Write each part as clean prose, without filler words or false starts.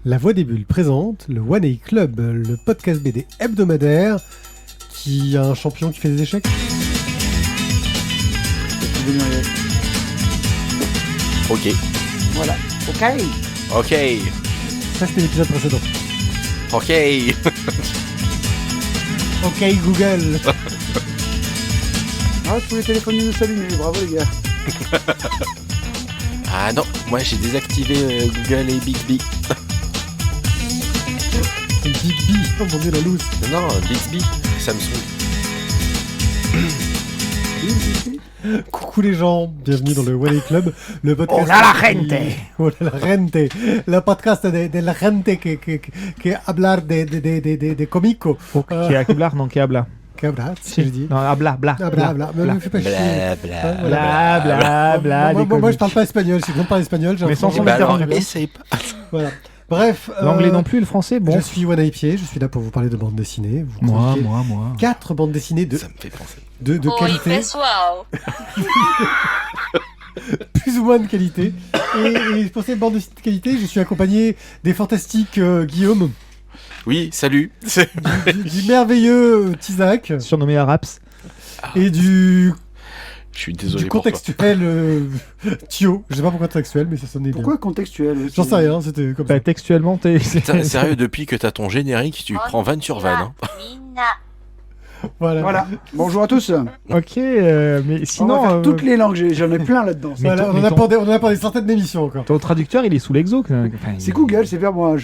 La Voix des Bulles présente le One A Club, le podcast BD hebdomadaire qui a un champion qui fait des échecs. Ok. Voilà. Ok. Ça, c'était l'épisode précédent. Ok. Ok, Google. Ah, tous les téléphones nous s'allumer, bravo les gars. Ah non, moi j'ai désactivé Google et Bixby. C'est Big B, oh mon dieu, la loose. Non, Bixby, Samsung. Coucou les gens, bienvenue dans le One A Club, le podcast. Oh là la gente. Oh là la gente, le podcast de la gente que hablar de comico. Qui est hablar, non, qui habla. Que hablar, c'est ce que je dis. Non, habla. Bla, mais me fais pas chier. Bla. Moi je parle pas espagnol, si je parle espagnol, j'ai Mais un sans problème. son alors, interrompu. essaye pas. Voilà. Bref. L'anglais non plus, le français, bon. Je suis One A Pied, je suis là pour vous parler de bande dessinée. Vous Moi. chroniquez 4 bandes dessinées de Ça me fait penser. qualité, pessoal. plus ou moins de qualité. Et pour cette bande dessinée de qualité, je suis accompagné des fantastiques Guillaume, Oui, salut. du merveilleux Tizak Surnommé Araps. et du Je suis désolé du pour toi. contextuel Thio. Je sais pas pourquoi contextuel, mais ça sonnait bien. Pourquoi contextuel J'en sais rien, c'était comme ça. Bah, textuellement, Putain, sérieux, depuis que t'as ton générique, tu prends vanne sur vanne. Hein. Voilà. Bonjour à tous. Ok, mais On va sinon, faire toutes les langues, j'en ai plein là-dedans. Mais Voilà, ton- on mais en a ton- pour des centaines d'émissions encore. ton traducteur, il est sous l'exo. Enfin, C'est Google, c'est vers moi.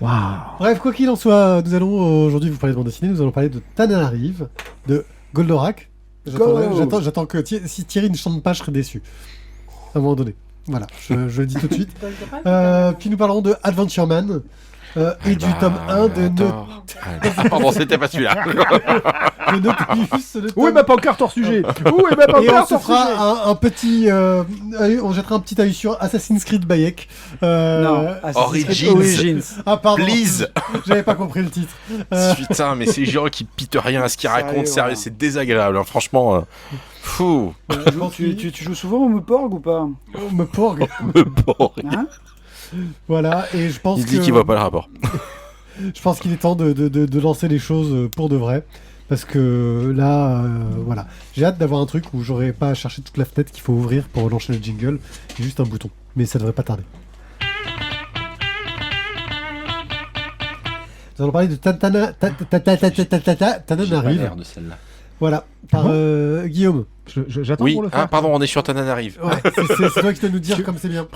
Waouh. Bref, quoi qu'il en soit, nous allons aujourd'hui vous parler de bande dessinée. Nous allons parler de Tananarive, de Goldorak. Go. J'attends que si Thierry ne chante pas, je serai déçu. À un moment donné. Voilà, je le dis tout de suite. Puis nous parlerons de Adventure Man et du tome 1 de Pardon, c'était pas celui-là. Nautilus. le Où est tome- ma pancarte hors sujet? Où est ma Et on pancarte se hors sujet? fera un petit. On jettera un petit œil sur Assassin's Creed Bayek. Non, Origins. Ah, pardon. Please. J'avais pas compris le titre. Putain, mais ces gens qui pitent rien à ce qu'ils Sérieux, racontent, sérieux, voilà. c'est désagréable. Hein. Franchement, fou. Je pense Tu joues souvent au Meporg ou pas? me porgue. Bon, Hein? Voilà, et je pense il dit que- qu'il voit pas le rapport. Je pense qu'il est temps de lancer les choses pour de vrai. Parce que là, voilà. J'ai hâte d'avoir un truc où j'aurai pas à chercher toute la fenêtre qu'il faut ouvrir pour lancer le jingle. C'est juste un bouton. Mais ça devrait pas tarder. Nous allons parler de Tananarive. de celle-là. Voilà, par Guillaume. J'attends Oui, pour le faire. hein, pardon, on est sur Tananarive. Ouais, c'est toi qui dois nous dire comme c'est bien.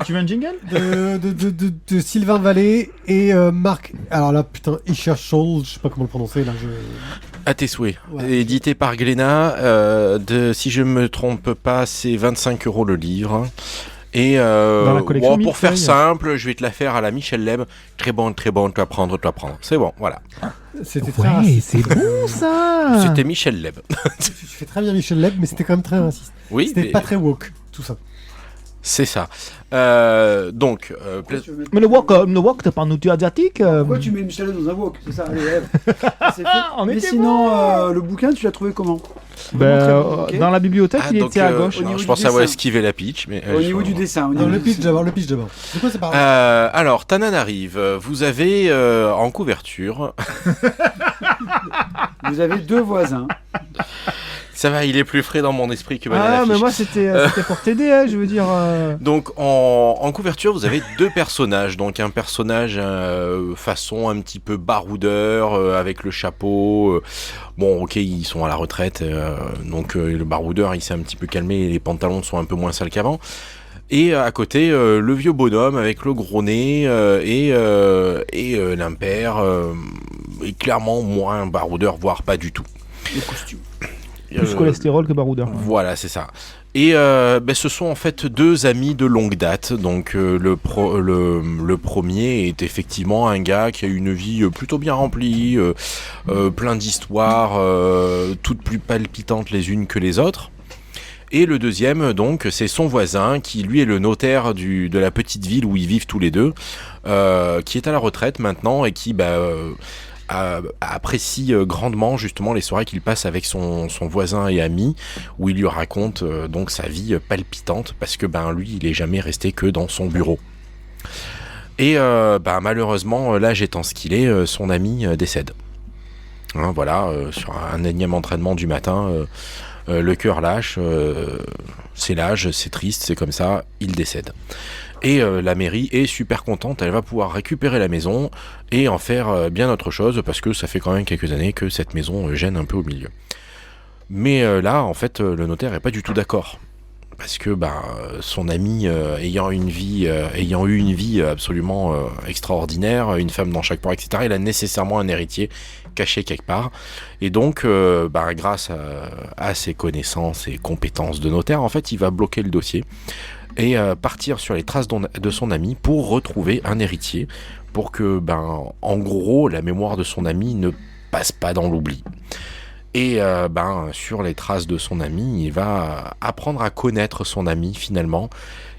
Tu veux un jingle? De Sylvain Vallée et Marc. Alors là, putain, Isherschol, je sais pas comment le prononcer là. À tes souhaits. Ouais. Édité par Glénat. Si je me trompe pas, c'est 25 € le livre. Et Dans la collection pour faire Millefeuille. simple, je vais te la faire à la Michel Leb. Très bon, tu vas prendre. C'est bon, voilà. C'était très Ouais, raciste. c'est bon ça. C'était Michel Leb. Tu fais très bien Michel Leb, mais c'était quand même très raciste. Oui, C'était mais pas très woke, tout ça. c'est ça. Donc, Mais le wok, t'es pas un outil asiatique. Pourquoi tu mets Michel dans un wok? C'est ça, allez, Ève. C'est fait. on Mais était sinon, le bouquin, tu l'as trouvé comment? Ok. Dans la bibliothèque, il donc, était à gauche. au niveau je du pense avoir dessin. esquivé la pitch. Mais, Au niveau du dessin. au Non, niveau le du pitch dessin. d'abord, C'est quoi, c'est par là alors, Tananarive, vous avez en couverture. Vous avez deux voisins. Ça va, il est plus frais dans mon esprit que Ah, Banana mais Fish. moi c'était pour t'aider, hein, je veux dire. Donc en couverture, vous avez deux personnages. Donc un personnage façon un petit peu baroudeur avec le chapeau. Bon, ok, ils sont à la retraite. Donc le baroudeur, il s'est un petit peu calmé et les pantalons sont un peu moins sales qu'avant. Et à côté, le vieux bonhomme avec le gros nez et l'impair est clairement moins baroudeur, voire pas du tout. Le costume. Plus cholestérol que baroudeur. Voilà, c'est ça. Et ce sont en fait deux amis de longue date. Donc le premier est effectivement un gars qui a une vie plutôt bien remplie, plein d'histoires, toutes plus palpitantes les unes que les autres. Et le deuxième, donc, c'est son voisin, qui lui est le notaire de la petite ville où ils vivent tous les deux, qui est à la retraite maintenant et qui apprécie grandement justement les soirées qu'il passe avec son voisin et ami, où il lui raconte donc sa vie palpitante, parce que lui, il est jamais resté que dans son bureau. Et malheureusement, l'âge étant ce qu'il est, son ami décède. Hein, voilà, sur un énième entraînement du matin, le cœur lâche, c'est l'âge, c'est triste, c'est comme ça, il décède. Et la mairie est super contente, elle va pouvoir récupérer la maison et en faire bien autre chose, parce que ça fait quand même quelques années que cette maison gêne un peu au milieu. Mais là, en fait, le notaire est pas du tout d'accord. Parce que son ami ayant eu une vie absolument extraordinaire, une femme dans chaque port, etc., il a nécessairement un héritier caché quelque part. Et donc, grâce à ses connaissances et compétences de notaire, en fait, il va bloquer le dossier et partir sur les traces de son ami pour retrouver un héritier, pour que, en gros, la mémoire de son ami ne passe pas dans l'oubli. Et sur les traces de son ami, il va apprendre à connaître son ami finalement,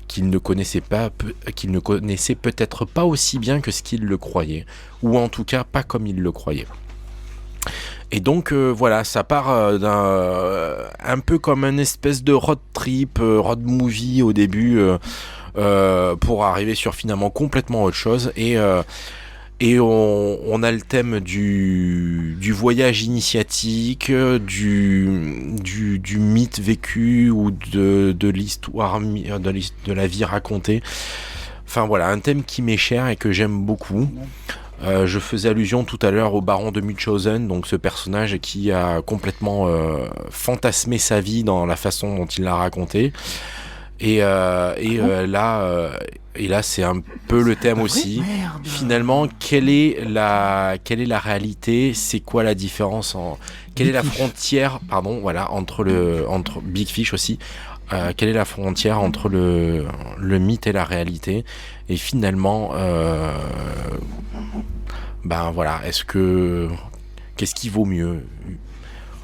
qu'il ne connaissait peut-être pas aussi bien que ce qu'il le croyait, ou en tout cas pas comme il le croyait. Et donc voilà, ça part un peu comme une espèce de road trip, road movie au début, pour arriver sur finalement complètement autre chose. Et on a le thème du voyage initiatique, du mythe vécu ou de l'histoire, de la vie racontée. Enfin voilà, un thème qui m'est cher et que j'aime beaucoup. Je faisais allusion tout à l'heure au baron de Munchausen, donc ce personnage qui a complètement fantasmé sa vie dans la façon dont il l'a racontée. Et là, c'est un peu le thème aussi. Finalement, quelle est la réalité ? C'est quoi la différence quelle est la frontière, entre Big Fish aussi. Quelle est la frontière entre le mythe et la réalité ? Et finalement, qu'est-ce qui vaut mieux ?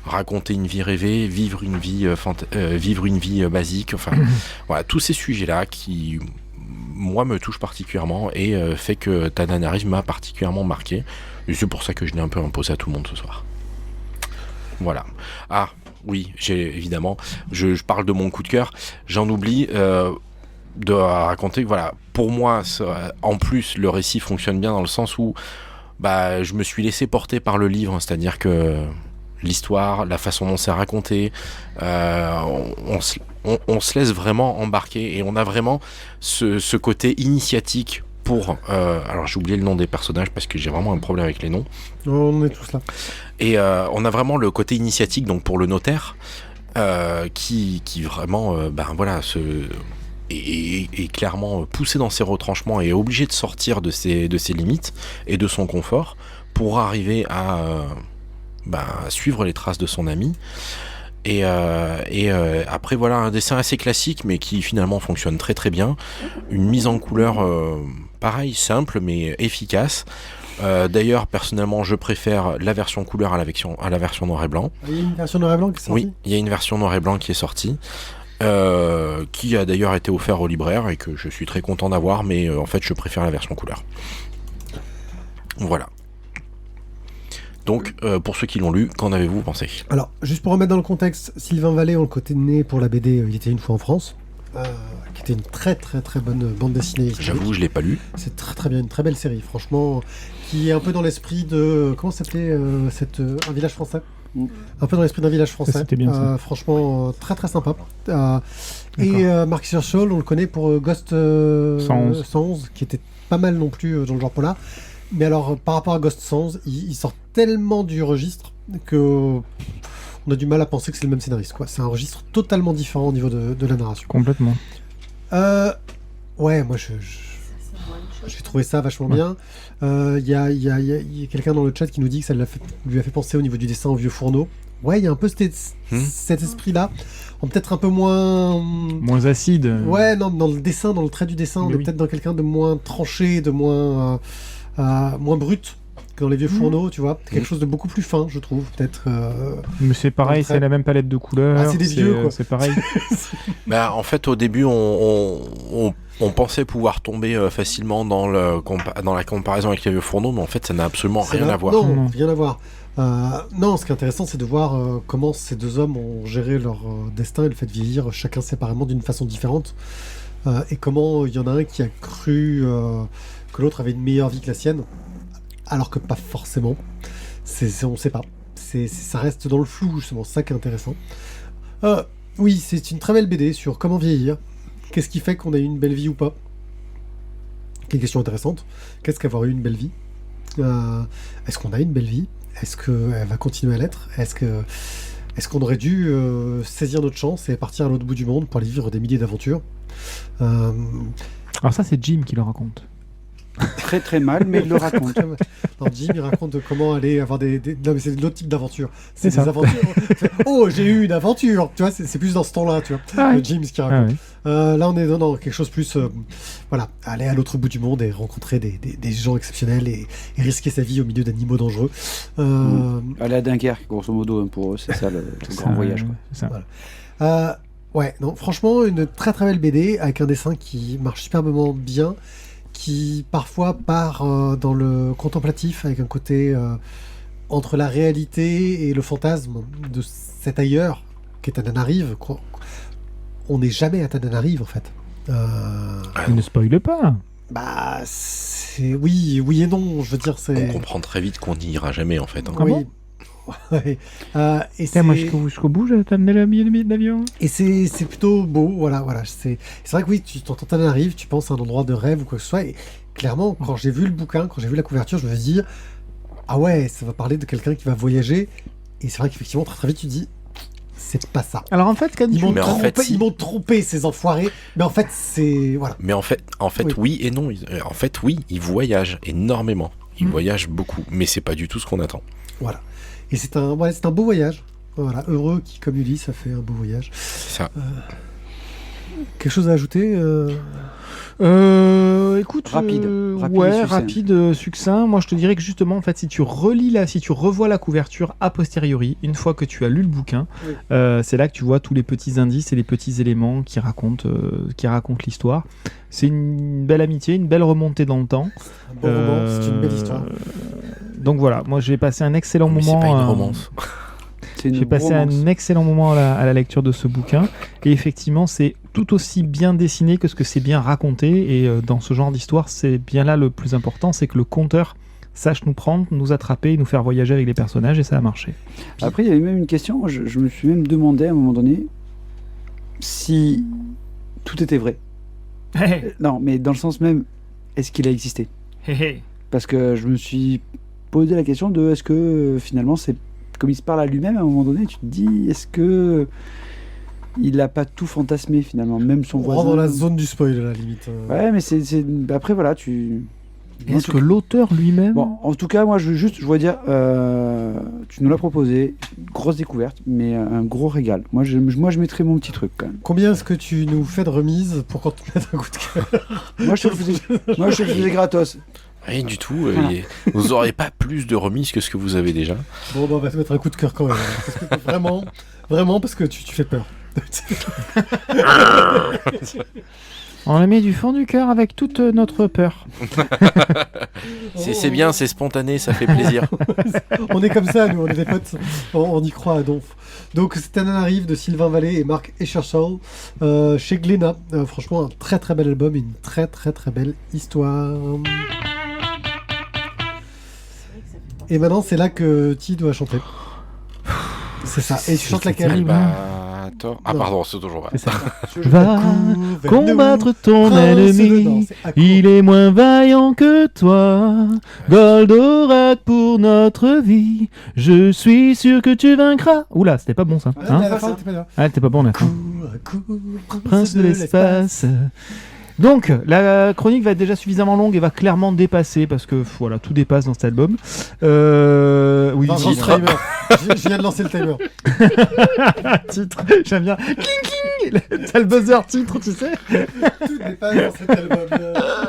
Raconter une vie rêvée, vivre une vie basique, enfin voilà, tous ces sujets-là qui moi me touchent particulièrement et fait que Tananarive m'a particulièrement marqué, et c'est pour ça que je l'ai un peu imposé à tout le monde ce soir. Voilà. Ah oui, évidemment, je parle de mon coup de cœur, j'en oublie de raconter que voilà, pour moi en plus le récit fonctionne bien dans le sens où je me suis laissé porter par le livre, c'est-à-dire que l'histoire, la façon dont c'est raconté, on se laisse vraiment embarquer et on a vraiment ce côté initiatique pour... alors j'ai oublié le nom des personnages parce que j'ai vraiment un problème avec les noms. On est tous là. Et on a vraiment le côté initiatique donc pour le notaire qui vraiment est clairement poussé dans ses retranchements et est obligé de sortir de ses limites et de son confort pour arriver à... suivre les traces de son ami et après voilà, un dessin assez classique mais qui finalement fonctionne très très bien, une mise en couleur pareil, simple mais efficace. D'ailleurs personnellement je préfère la version couleur à la version noir et blanc. Il y a une version noir et blanc qui est sortie ? Oui, il y a une version noir et blanc qui est sortie, qui a d'ailleurs été offert au libraire et que je suis très content d'avoir, mais en fait je préfère la version couleur. Voilà. Donc, pour ceux qui l'ont lu, qu'en avez-vous pensé ? Alors, juste pour remettre dans le contexte, Sylvain Vallée, on le côté né pour la BD Il était une fois en France, qui était une très très très bonne bande dessinée historique. J'avoue, je l'ai pas lu. C'est très très bien, une très belle série, franchement, qui est un peu dans l'esprit de... Comment s'appelait Un village français ? Un peu dans l'esprit d'un village français. C'était bien ça. Franchement, très très sympa. Et Marcus Hirschhorn, on le connaît pour Ghost 111, qui était pas mal non plus dans le genre polar. Mais alors, par rapport à Ghost 111, il sort tellement du registre que on a du mal à penser que c'est le même scénariste, quoi. C'est un registre totalement différent au niveau de la narration. Complètement. Ouais, moi j'ai trouvé ça vachement bien. Il y a quelqu'un dans le chat qui nous dit que ça lui a fait penser au niveau du dessin au vieux fourneau. Ouais, il y a un peu cet esprit-là. Peut-être un peu moins... Moins acide. Ouais, non, dans le dessin, dans le trait du dessin, on est peut-être dans quelqu'un de moins tranché, de moins brut que dans les vieux fourneaux, tu vois. Quelque chose de beaucoup plus fin, je trouve, peut-être. Mais c'est pareil, c'est la même palette de couleurs. C'est des vieux, quoi. C'est pareil. En fait, au début, on pensait pouvoir tomber facilement dans la comparaison avec les vieux fourneaux, mais en fait, ça n'a absolument rien à voir. Non, rien à voir. Non, ce qui est intéressant, c'est de voir comment ces deux hommes ont géré leur destin et le fait de vieillir chacun séparément d'une façon différente. Et comment il y en a un qui a cru que l'autre avait une meilleure vie que la sienne, alors que pas forcément. On sait pas. Ça reste dans le flou, justement, c'est ça qui est intéressant. Oui, c'est une très belle BD sur comment vieillir. Qu'est-ce qui fait qu'on a eu une belle vie ou pas? Quelle question intéressante. Qu'est-ce qu'avoir eu une belle vie? Est-ce qu'on a une belle vie? Est-ce qu'elle va continuer à l'être? Est-ce qu'on aurait dû saisir notre chance et partir à l'autre bout du monde pour aller vivre des milliers d'aventures? Alors ça, c'est Jim qui le raconte. Très très mal, mais il le raconte. Non, Jim, il raconte comment aller avoir des... Non, mais c'est l'autre type d'aventure. C'est des ça. aventures. Oh, j'ai eu une aventure. Tu vois, c'est plus dans ce temps-là, tu vois. Ah ouais. Jim, ce qu'il raconte. Ah ouais. Là, on est dans quelque chose plus... voilà, aller à l'autre bout du monde et rencontrer des gens exceptionnels et risquer sa vie au milieu d'animaux dangereux. Aller à Dunkerque, grosso modo, pour eux, c'est ça le grand voyage. Quoi. C'est ça. Voilà. Ouais, non, franchement, une très très belle BD avec un dessin qui marche superbement bien, qui parfois part dans le contemplatif avec un côté entre la réalité et le fantasme de cet ailleurs qui est Tananarive. On n'est jamais à Tananarive en fait. Ne spoile pas. Bah, c'est oui et non. Je veux dire, c'est. On comprend très vite qu'on n'y ira jamais en fait. Hein. Ah Oui. bon Ouais. Et Putain, moi jusqu'au bout, j'ai amené le billet d'avion. Et c'est plutôt beau, voilà. C'est vrai que oui, tu t'entends Tananarive, tu penses à un endroit de rêve ou quoi que ce soit, et clairement, quand j'ai vu le bouquin, quand j'ai vu la couverture, je me suis dit, ah ouais, ça va parler de quelqu'un qui va voyager, et c'est vrai qu'effectivement, très très vite, tu te dis, c'est pas ça. Alors en fait, Ils m'ont trompé, ces enfoirés, mais en fait, c'est... Voilà. Mais en fait oui et non. En fait, oui, ils voyagent énormément. Ils voyagent beaucoup, mais c'est pas du tout ce qu'on attend. Voilà. Et c'est un beau voyage. Voilà, heureux qui, comme Ulysse, ça fait un beau voyage. C'est ça. Quelque chose à ajouter Rapide Écoute, et succinct. rapide, succinct. Moi, je te dirais que justement, en fait, si tu revois la couverture a posteriori, une fois que tu as lu le bouquin, Oui. c'est là que tu vois tous les petits indices et les petits éléments qui racontent l'histoire. C'est une belle amitié, une belle remontée dans le temps. un bon roman, c'est une belle histoire. Donc voilà, moi j'ai passé un excellent Mais moment. c'est pas une romance. J'ai passé un excellent moment à la lecture de ce bouquin. Et effectivement, c'est tout aussi bien dessiné que ce que c'est bien raconté. Et dans ce genre d'histoire, c'est bien là le plus important, c'est que le conteur sache nous prendre, nous attraper, nous faire voyager avec les personnages, et ça a marché. Après, il y avait même une question, je me suis même demandé à un moment donné si tout était vrai. Non, mais dans le sens même, est-ce qu'il a existé? Parce que je me suis posé la question de est-ce que finalement c'est comme il se parle à lui-même à un moment donné, tu te dis est-ce que il n'a pas tout fantasmé finalement, même son On voisin. rentre dans la zone du spoil à la limite. Ouais, mais c'est après voilà, Est-ce que l'auteur lui-même... Bon, en tout cas, moi je voudrais dire, tu nous l'as proposé, grosse découverte, mais un gros régal. Moi je mettrais mon petit truc quand même. Combien est-ce que tu nous fais de remise pour qu'on te mette un coup de cœur? Moi je te le faisais gratos. Rien du tout. Vous n'aurez pas plus de remises que ce que vous avez déjà. Bon, bah, on va te mettre un coup de cœur quand même. Parce que vraiment, parce que tu fais peur. On la met du fond du cœur avec toute notre peur. C'est bien, c'est spontané, ça fait plaisir. On est comme ça, nous, on est des potes. On y croit à donf. Donc, c'est Tananarive de Sylvain Vallée et Marc Escherschall chez Glénat. Franchement, un très très bel album et une très très très belle histoire. Et maintenant, c'est là que Ti doit chanter. C'est ça. Et tu chantes laquelle? Albator. Ah, pardon, c'est toujours vrai. C'est ça. Va combattre ton ennemi, il est moins vaillant que toi. Goldorak pour notre vie, je suis sûr que tu vaincras. Oula, c'était pas bon ça. Ah, mais à la fin, t'es pas là. Ah, t'es pas bon là. Prince de l'espace. Donc, la chronique va être déjà suffisamment longue et va clairement dépasser, parce que voilà, tout dépasse dans cet album. Oui, Lance le titre. timer. Je viens de lancer le timer. titre, j'aime bien. Cling, cling. T'as le buzzer titre, tu sais. Tout dépasse dans cet album.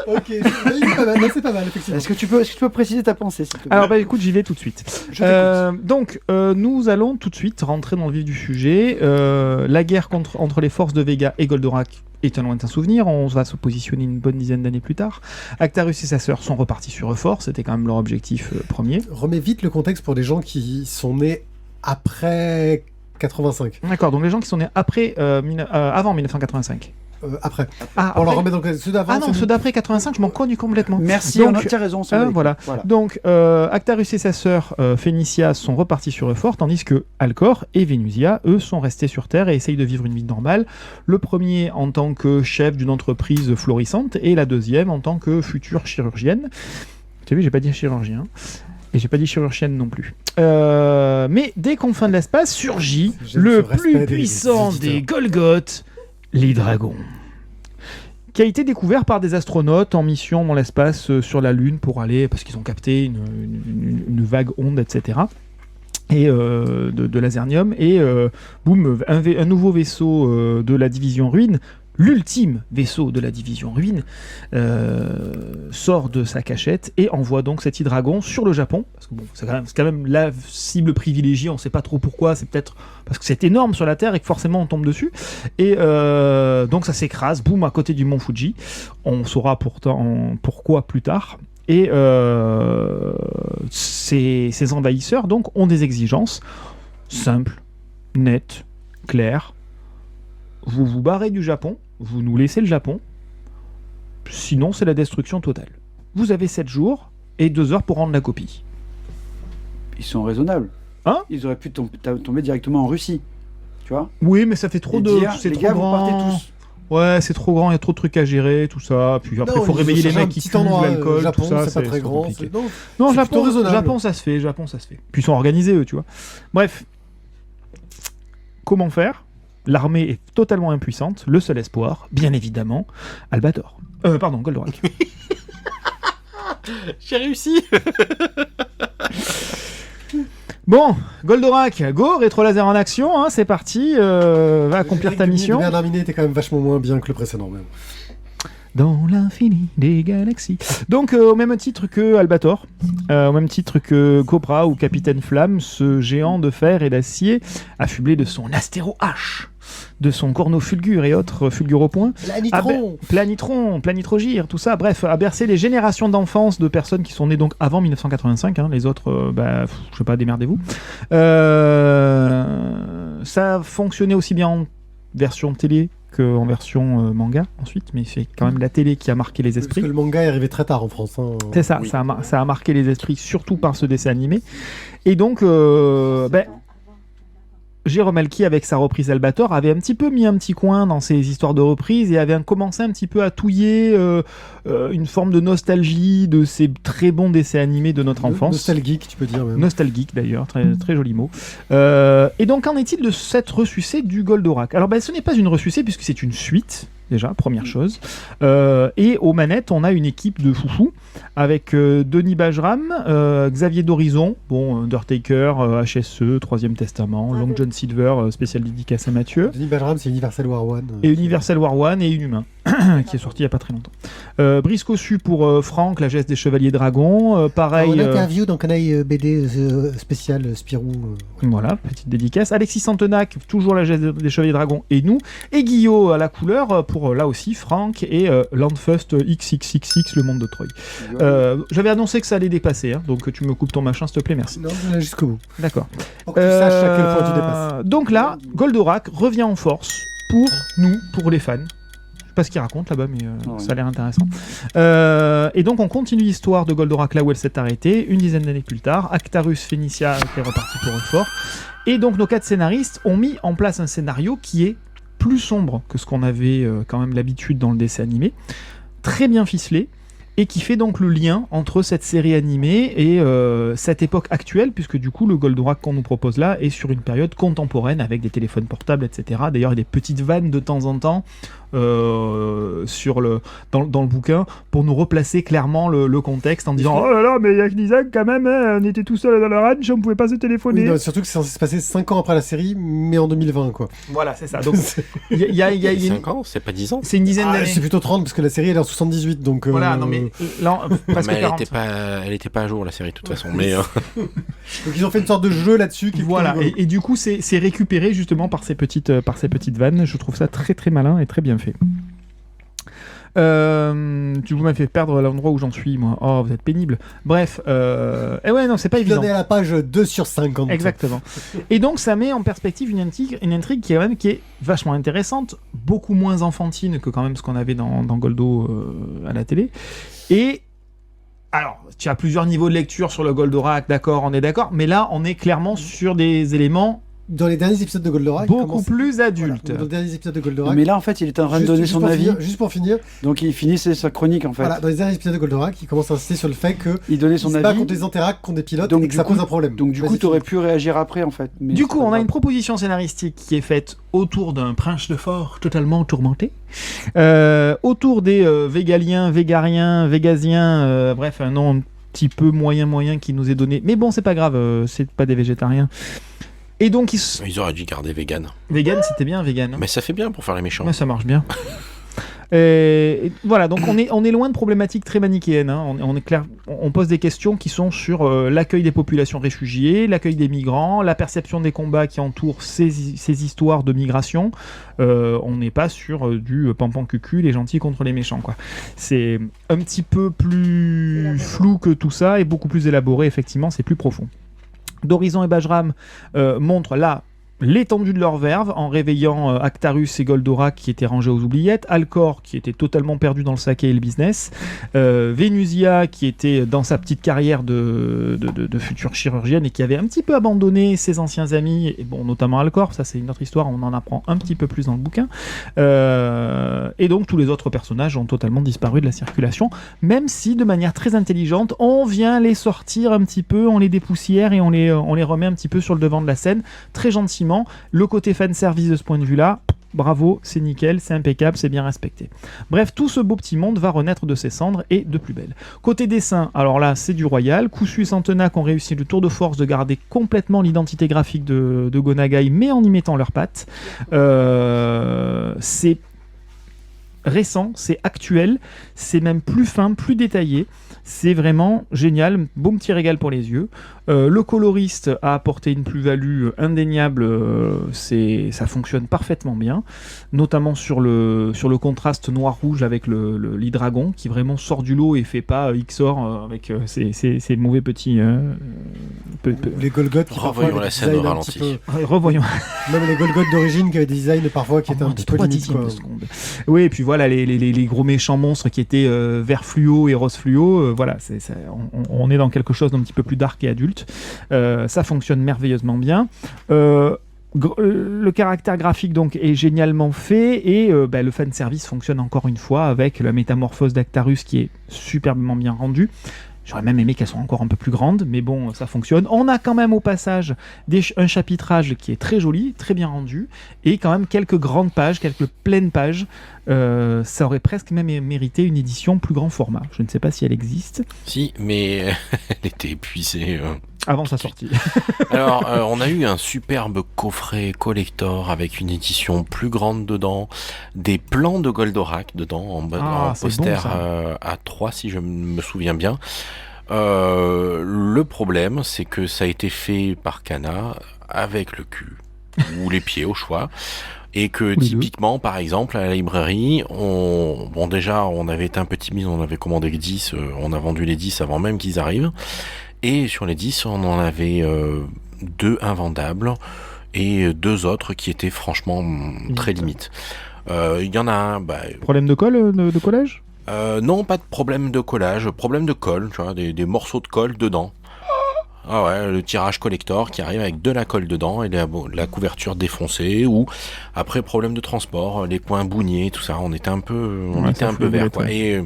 Ok, c'est pas mal, là, c'est pas mal, effectivement. Est-ce que tu peux préciser ta pensée s'il te plaît? Alors bah écoute, j'y vais tout de suite. Je t'écoute. Donc nous allons tout de suite rentrer dans le vif du sujet. La guerre entre les forces de Vega et Goldorak est un lointain souvenir. On va se positionner une bonne dizaine d'années plus tard. Actarus et sa sœur sont repartis sur Euphor, c'était quand même leur objectif premier. Remets vite le contexte pour les gens qui sont nés après 85. D'accord, donc les gens qui sont nés avant 1985. après. Ah, On après... leur remet donc ceux d'avant. Ah non, ceux d'après 85, je m'en connu complètement. Merci, donc, tu as raison. voilà. Donc, Actarus et sa sœur Phénicia sont repartis sur Euphor, tandis que Alcor et Vénusia, eux, sont restés sur Terre et essayent de vivre une vie normale. Le premier en tant que chef d'une entreprise florissante et la deuxième en tant que future chirurgienne. Tu as vu, j'ai pas dit chirurgien. Et j'ai pas dit chirurgienne non plus. Mais dès qu'on fin de l'espace, surgit le plus puissant des Golgoths, les dragons, qui a été découvert par des astronautes en mission dans l'espace sur la Lune pour aller, parce qu'ils ont capté une vague onde, etc. Et de lasernium. Et boum, un nouveau vaisseau de la division Ruine, l'ultime vaisseau de la division Ruine, sort de sa cachette et envoie donc cet hydragon sur le Japon, parce que bon, c'est quand même la cible privilégiée, on ne sait pas trop pourquoi, c'est peut-être parce que c'est énorme sur la Terre et que forcément on tombe dessus, et donc ça s'écrase, boum, à côté du mont Fuji. On saura pourtant pourquoi plus tard. Et ces envahisseurs donc ont des exigences simples, nettes, claires. Vous vous barrez du Japon, vous nous laissez le Japon, sinon c'est la destruction totale. Vous avez 7 jours et 2 heures pour rendre la copie. Ils sont raisonnables. Hein ? Ils auraient pu tomber directement en Russie, tu vois ? Oui, mais ça fait trop c'est les trop gars, grand. vous partez tous. Ouais, c'est trop grand, il y a trop de trucs à gérer, tout ça. Puis après, il faut réveiller les mecs qui tuent l'alcool, Japon, tout ça. c'est pas très grand. Non, c'est plutôt raisonnable. Japon, ça se fait. Puis ils sont organisés, eux, tu vois. Bref. Comment faire ? L'armée est totalement impuissante. Le seul espoir, bien évidemment, Albator. Goldorak. J'ai réussi. Bon, Goldorak, go, rétro laser en action, hein, c'est parti, va accomplir ta mission. Le Bernard Minet était quand même vachement moins bien que le précédent, même. Dans l'infini des galaxies. Donc, au même titre que Albator, au même titre que Cobra ou Capitaine Flamme, ce géant de fer et d'acier, affublé de son astéro H, de son cornofulgure et autres fulguropoints, planitrogire, tout ça, bref, a bercé les générations d'enfance de personnes qui sont nées donc avant 1985, hein, les autres, je sais pas, démerdez-vous. Ça a fonctionné aussi bien en version télé qu'en version manga ensuite, mais c'est quand même la télé qui a marqué les esprits. Parce que le manga est arrivé très tard en France. Hein. C'est ça, oui. Ça a marqué les esprits, surtout par ce dessin animé. Et donc, Jérôme Elki, avec sa reprise Albator, avait un petit peu mis un petit coin dans ses histoires de reprise et avait commencé un petit peu à touiller une forme de nostalgie de ces très bons dessins animés de notre enfance. Nostalgique, tu peux dire même. Nostalgique d'ailleurs, très, très joli mot. Et donc, qu'en est-il de cette ressucée du Goldorak ? Alors, ce n'est pas une ressucée puisque c'est une suite. Déjà, première chose. Et aux manettes, on a une équipe de foufous avec Denis Bajram, Xavier d'Horizon, Undertaker, HSE, Troisième Testament, Long John Silver, spécial dédicace à Mathieu. Denis Bajram, c'est Universal War One. Et Universal War One et Inhumain, qui est sorti il n'y a pas très longtemps. Brice Cossu pour Franck, la geste des Chevaliers Dragons. Pareil. On interview dans Canaille BD spécial Spirou. Voilà, petite dédicace. Alexis Santenac, toujours la geste des Chevaliers Dragons et nous. Et Guillaume à la couleur pour là aussi Franck et Landfust XXXX, le monde de Troy. J'avais annoncé que ça allait dépasser, hein, donc tu me coupes ton machin, s'il te plaît, merci. Non, je vais jusqu'au bout. D'accord. Pour que tu saches à quel point tu dépasses. Donc là, Goldorak revient en force pour nous, pour les fans. Je sais pas ce qu'il raconte là-bas, mais ça a l'air intéressant. Et donc on continue l'histoire de Goldorak là où elle s'est arrêtée, une dizaine d'années plus tard. Actarus Phénicia était reparti pour Euphor. Et donc nos 4 scénaristes ont mis en place un scénario qui est plus sombre que ce qu'on avait quand même l'habitude dans le dessin animé, très bien ficelé, et qui fait donc le lien entre cette série animée et cette époque actuelle, puisque du coup le Goldorak qu'on nous propose là est sur une période contemporaine avec des téléphones portables, etc. D'ailleurs il y a des petites vannes de temps en temps dans le bouquin pour nous replacer clairement le contexte en disant « Oh là là, mais Jacques Isaac quand même, hein, on était tout seul dans le ranch, on pouvait pas se téléphoner. » Oui, non, surtout que c'est censé se passer 5 ans après la série, mais en 2020 quoi. Voilà, c'est ça. Donc il y a 5 ans, c'est pas 10 ans. C'est une dizaine d'années. C'est plutôt 30 parce que la série elle est en 78 donc... Voilà, non mais là, presque mais 40. elle était pas à jour la série de toute façon. Mais donc ils ont fait une sorte de jeu là-dessus qui voilà, et du coup c'est récupéré justement par ces petites vannes. Je trouve ça très très malin et très bien fait. Tu m'as fait perdre l'endroit où j'en suis, moi. Oh, vous êtes pénible. Bref, et ouais, non, c'est pas évident. On est à la page 2 sur 50. Exactement. Et donc, ça met en perspective une intrigue qui est vachement intéressante, beaucoup moins enfantine que quand même ce qu'on avait dans Goldo à la télé. Et alors, tu as plusieurs niveaux de lecture sur le Goldorak, d'accord, on est d'accord, mais là, on est clairement sur des éléments dans les derniers épisodes de Goldorak, beaucoup plus adultes. Voilà, dans les derniers épisodes de Goldorak. Mais là, en fait, il est en train de donner son avis. Juste pour finir. Donc, il finit sa chronique, en fait. Voilà, dans les derniers épisodes de Goldorak, il commence à insister sur le fait que il donnait son avis. Pas contre les Anterac, contre des pilotes, donc, et que ça pose un problème. Donc, du coup, tu aurais pu réagir après, en fait. Mais du coup, on a une proposition scénaristique qui est faite autour d'un prince de fort totalement tourmenté, autour des Végaliens, Végariens, Végasiens, bref, un nom un petit peu moyen qui nous est donné. Mais bon, c'est pas grave, c'est pas des végétariens. Et donc ils auraient dû garder vegan. Vegan, c'était bien vegan. Mais ça fait bien pour faire les méchants. Ouais, ça marche bien. Et voilà, donc on est loin de problématiques très manichéennes. Hein. On est clair, on pose des questions qui sont sur l'accueil des populations réfugiées, l'accueil des migrants, la perception des combats qui entourent ces histoires de migration. On n'est pas sur du pampan cucu, les gentils contre les méchants, quoi. C'est un petit peu plus flou que tout ça et beaucoup plus élaboré, effectivement, c'est plus profond. D'Horizon et Bajram montrent là l'étendue de leur verve en réveillant Actarus et Goldorak qui étaient rangés aux oubliettes, Alcor qui était totalement perdu dans le saké et le business, Venusia qui était dans sa petite carrière de future chirurgienne et qui avait un petit peu abandonné ses anciens amis, et bon, notamment Alcor, ça c'est une autre histoire, on en apprend un petit peu plus dans le bouquin, et donc tous les autres personnages ont totalement disparu de la circulation, même si de manière très intelligente on vient les sortir un petit peu, on les dépoussière et on les remet un petit peu sur le devant de la scène, très gentiment. Le côté fanservice de ce point de vue-là, bravo, c'est nickel, c'est impeccable, c'est bien respecté. Bref, tout ce beau petit monde va renaître de ses cendres et de plus belle. Côté dessin, alors là, c'est du royal. Kusu et Santenac ont réussi le tour de force de garder complètement l'identité graphique de Gonagai, mais en y mettant leurs pattes. C'est récent, c'est actuel, c'est même plus fin, plus détaillé. C'est vraiment génial, bon petit régal pour les yeux. Le coloriste a apporté une plus-value indéniable, ça fonctionne parfaitement bien, notamment sur le contraste noir-rouge avec l'hydragon, qui vraiment sort du lot et fait pas XOR avec ces mauvais petits... les Golgoth qui revoyons la scène au ralenti. Revoyons. Même les Golgoth d'origine qui avaient des designs parfois qui étaient un petit peu limites. Oui, et puis voilà, les gros méchants monstres qui étaient vert fluo et rose fluo, voilà, on est dans quelque chose d'un petit peu plus dark et adulte. Ça fonctionne merveilleusement bien. Le caractère graphique donc est génialement fait et le fanservice fonctionne encore une fois avec la métamorphose d'Actarus qui est superbement bien rendue. J'aurais même aimé qu'elles soient encore un peu plus grandes, mais bon, ça fonctionne. On a quand même au passage un chapitrage qui est très joli, très bien rendu, et quand même quelques grandes pages, quelques pleines pages. Ça aurait presque même mérité une édition plus grand format. Je ne sais pas si elle existe. Si, mais elle était épuisée. Avant sa sortie. Alors, on a eu un superbe coffret collector avec une édition plus grande dedans, des plans de Goldorak dedans, en poster bon, A3 si je me souviens bien. Le problème, c'est que ça a été fait par Kana avec le cul, ou les pieds au choix. Et que typiquement, par exemple, à la librairie, déjà, on avait été un peu timide, on avait commandé que 10, on a vendu les 10 avant même qu'ils arrivent. Et sur les 10, on en avait 2 invendables et 2 autres qui étaient franchement très limites. Il y en a un... Problème de colle, de collage ? Non, pas de problème de collage, problème de colle, tu vois, des morceaux de colle dedans. Ah ouais, le tirage collector qui arrive avec de la colle dedans et la couverture défoncée, ou après problème de transport, les coins bougnés, tout ça, on était un peu vert, quoi. Et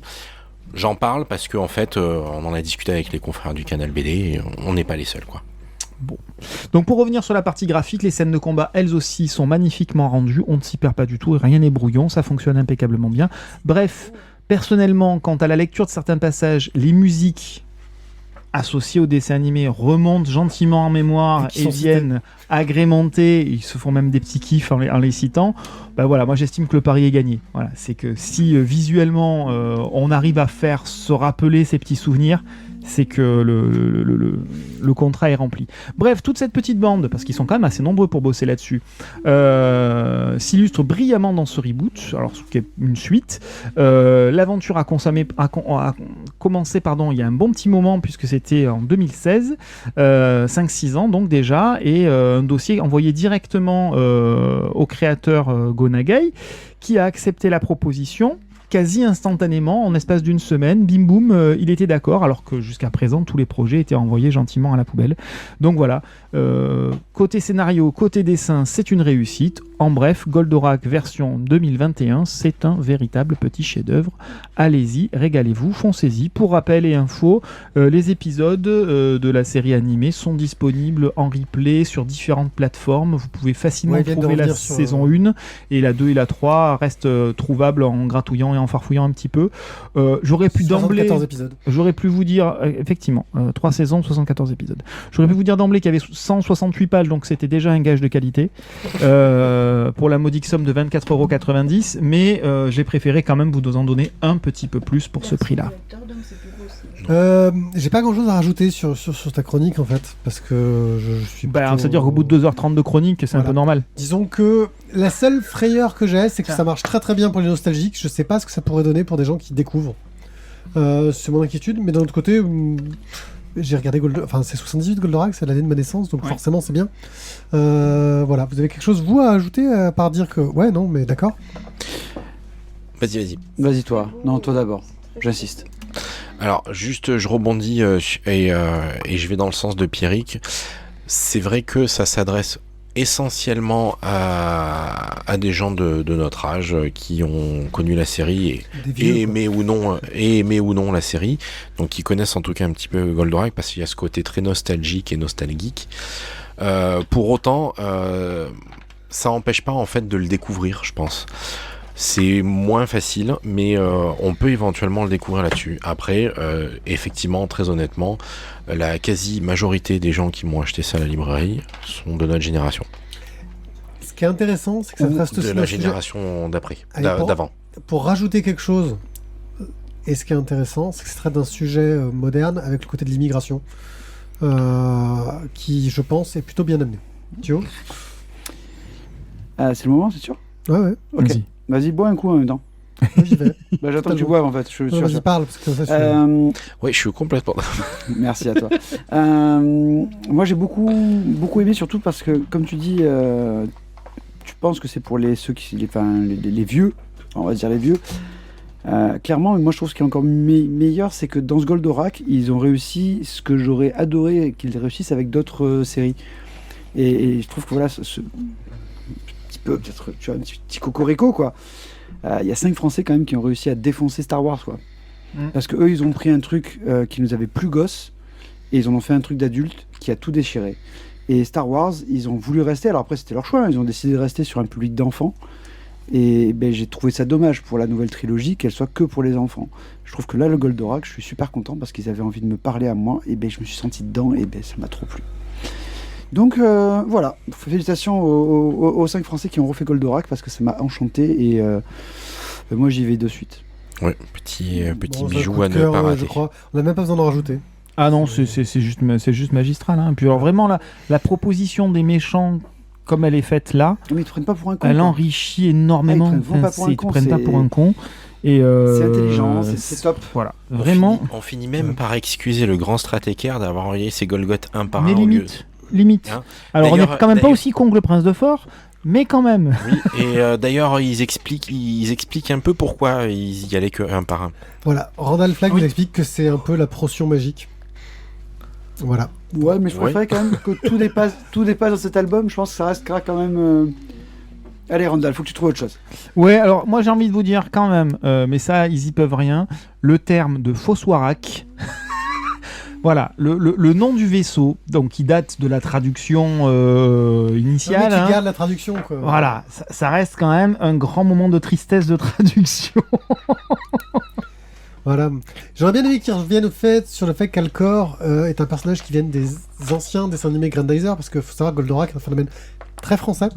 j'en parle parce qu'en fait, on en a discuté avec les confrères du Canal BD et on n'est pas les seuls, quoi. Bon. Donc pour revenir sur la partie graphique, les scènes de combat, elles aussi, sont magnifiquement rendues, on ne s'y perd pas du tout, rien n'est brouillon, ça fonctionne impeccablement bien. Bref, personnellement, quant à la lecture de certains passages, les musiques associés au dessin animé remontent gentiment en mémoire et viennent agrémenter, ils se font même des petits kiffs en les citant. Voilà, moi j'estime que le pari est gagné. Voilà, c'est que si visuellement on arrive à faire se rappeler ces petits souvenirs, c'est que le contrat est rempli. Bref, toute cette petite bande, parce qu'ils sont quand même assez nombreux pour bosser là-dessus, s'illustre brillamment dans ce reboot, alors ce qui est une suite. L'aventure a commencé il y a un bon petit moment, puisque c'était en 2016, 5-6 ans donc déjà, et un dossier envoyé directement au créateur Go Nagai, qui a accepté la proposition quasi instantanément, en espace d'une semaine, bim boum, il était d'accord, alors que jusqu'à présent, tous les projets étaient envoyés gentiment à la poubelle. Donc voilà, côté scénario, côté dessin, c'est une réussite. En bref, Goldorak version 2021, c'est un véritable petit chef-d'œuvre. Allez-y, régalez-vous, foncez-y. Pour rappel et info, les épisodes de la série animée sont disponibles en replay sur différentes plateformes. Vous pouvez facilement trouver la saison 1, et la 2 et la 3 restent trouvables en gratouillant et en farfouillant un petit peu. J'aurais pu d'emblée, j'aurais pu vous dire, effectivement, 3 saisons, 74 épisodes. J'aurais pu vous dire d'emblée qu'il y avait 168 pages, donc c'était déjà un gage de qualité. Pour la modique somme de 24,90 €, mais j'ai préféré quand même vous en donner un petit peu plus pour ce prix-là. J'ai pas grand-chose à rajouter sur ta chronique en fait, parce que je suis plutôt... c'est-à-dire qu'au bout de 2h30 de chronique, c'est un peu normal. Disons que la seule frayeur que j'ai, c'est que ça marche très très bien pour les nostalgiques. Je sais pas ce que ça pourrait donner pour des gens qui découvrent. C'est mon inquiétude, mais d'un autre côté... j'ai regardé c'est 78 Goldorak, c'est l'année de ma naissance, donc forcément c'est bien. Voilà, vous avez quelque chose vous à ajouter à part dire que ouais, non, mais d'accord. Vas-y. Vas-y toi. Non, toi d'abord. J'insiste. Alors juste, je rebondis et je vais dans le sens de Pierrick. C'est vrai que ça s'adresse essentiellement à des gens de notre âge qui ont connu la série et aimé ou non la série, donc qui connaissent en tout cas un petit peu Goldorak, parce qu'il y a ce côté très nostalgique et nostalgique. Pour autant, ça n'empêche pas en fait de le découvrir, je pense. C'est moins facile, mais on peut éventuellement le découvrir là-dessus. Après, effectivement, très honnêtement, la quasi-majorité des gens qui m'ont acheté ça à la librairie sont de notre génération. Ce qui est intéressant, c'est que ça reste aussi de la génération d'avant. Pour rajouter quelque chose, et ce qui est intéressant, c'est que ça traite d'un sujet moderne avec le côté de l'immigration, qui, je pense, est plutôt bien amené. Thio ? C'est le moment, c'est sûr ? Ouais. Ok. Vas-y, bois un coup en même temps. J'y vais. J'attends que tu boives en fait. Vas-y, parle, parce que ça, Oui, je suis complètement. Merci à toi. Moi, j'ai beaucoup aimé, surtout parce que, comme tu dis, tu penses que c'est pour les vieux, on va dire les vieux. Clairement, moi je trouve ce qui est encore meilleur, c'est que dans ce Goldorak, ils ont réussi ce que j'aurais adoré qu'ils réussissent avec d'autres séries. Et je trouve que voilà, ce petit peu, peut-être, tu as un petit cocorico, quoi. Il y a 5 Français quand même qui ont réussi à défoncer Star Wars, quoi. Parce que eux, ils ont pris un truc qui nous avait plus gosse, et ils en ont fait un truc d'adulte qui a tout déchiré. Et Star Wars, ils ont voulu rester, alors après c'était leur choix, hein, ils ont décidé de rester sur un public d'enfants. Et j'ai trouvé ça dommage pour la nouvelle trilogie qu'elle soit que pour les enfants. Je trouve que là, le Goldorak, je suis super content parce qu'ils avaient envie de me parler à moi, et je me suis senti dedans, et ça m'a trop plu. Donc voilà, félicitations aux 5 Français qui ont refait Goldorak parce que ça m'a enchanté, et moi j'y vais de suite. Ouais, petit bijou à ne pas rater. Je crois. On n'a même pas besoin d'en rajouter. Ah non, c'est juste magistral. Hein. Puis alors vraiment, la proposition des méchants, comme elle est faite là, mais ils te prennent pas pour un con, elle enrichit énormément. Ils te prennent pas pour un con. Et c'est intelligent, c'est top. Voilà, vraiment. On finit même par excuser le grand stratécaire d'avoir envoyé ses Golgoth un par un. Mais limite. Hein, alors on n'est quand même pas aussi con que le Prince de Fort, mais quand même. Oui, et d'ailleurs ils expliquent un peu pourquoi ils y allaient que un par un. Voilà, Randall Flagg vous explique que c'est un peu la potion magique. Voilà. Ouais, mais je préférais quand même que tout dépasse dans cet album. Je pense que ça restera quand même. Allez, Randall, faut que tu trouves autre chose. Ouais, alors moi j'ai envie de vous dire quand même, mais ça ils y peuvent rien. Le terme de Fossoirak. Voilà, le nom du vaisseau, donc qui date de la traduction initiale. Qui garde la traduction, quoi. Voilà, ça reste quand même un grand moment de tristesse de traduction. Voilà. J'aurais bien aimé qu'ils reviennent au fait sur le fait qu'Alcor est un personnage qui vient des anciens dessins animés Grandizer, parce qu'il faut savoir que Goldorak est un phénomène très français,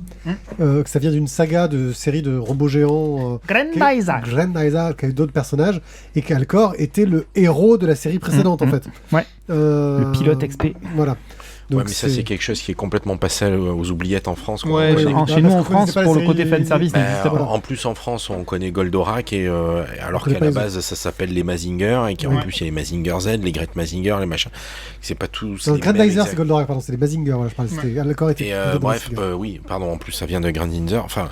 que ça vient d'une saga de série de robots géants. Grandaiza, qui a eu d'autres personnages, et qu'Alcor était le héros de la série précédente, en fait. Ouais. Le pilote XP. Voilà. Donc mais ça, c'est quelque chose qui est complètement passé aux oubliettes en France. Quoi. Ouais, chez nous en France, pour le côté fanservice, n'existait pas. En plus, en France, on connaît Goldorak, alors qu'à la base, ça s'appelle les Mazinger, et qu'en plus, il y a les Mazinger Z, les Great Mazinger, les machins. C'est pas tout. C'est Grandizer, c'est Goldorak, pardon, c'est les Mazinger, je parle. Bref, oui, pardon, en plus, ça vient de Grandizer. Enfin.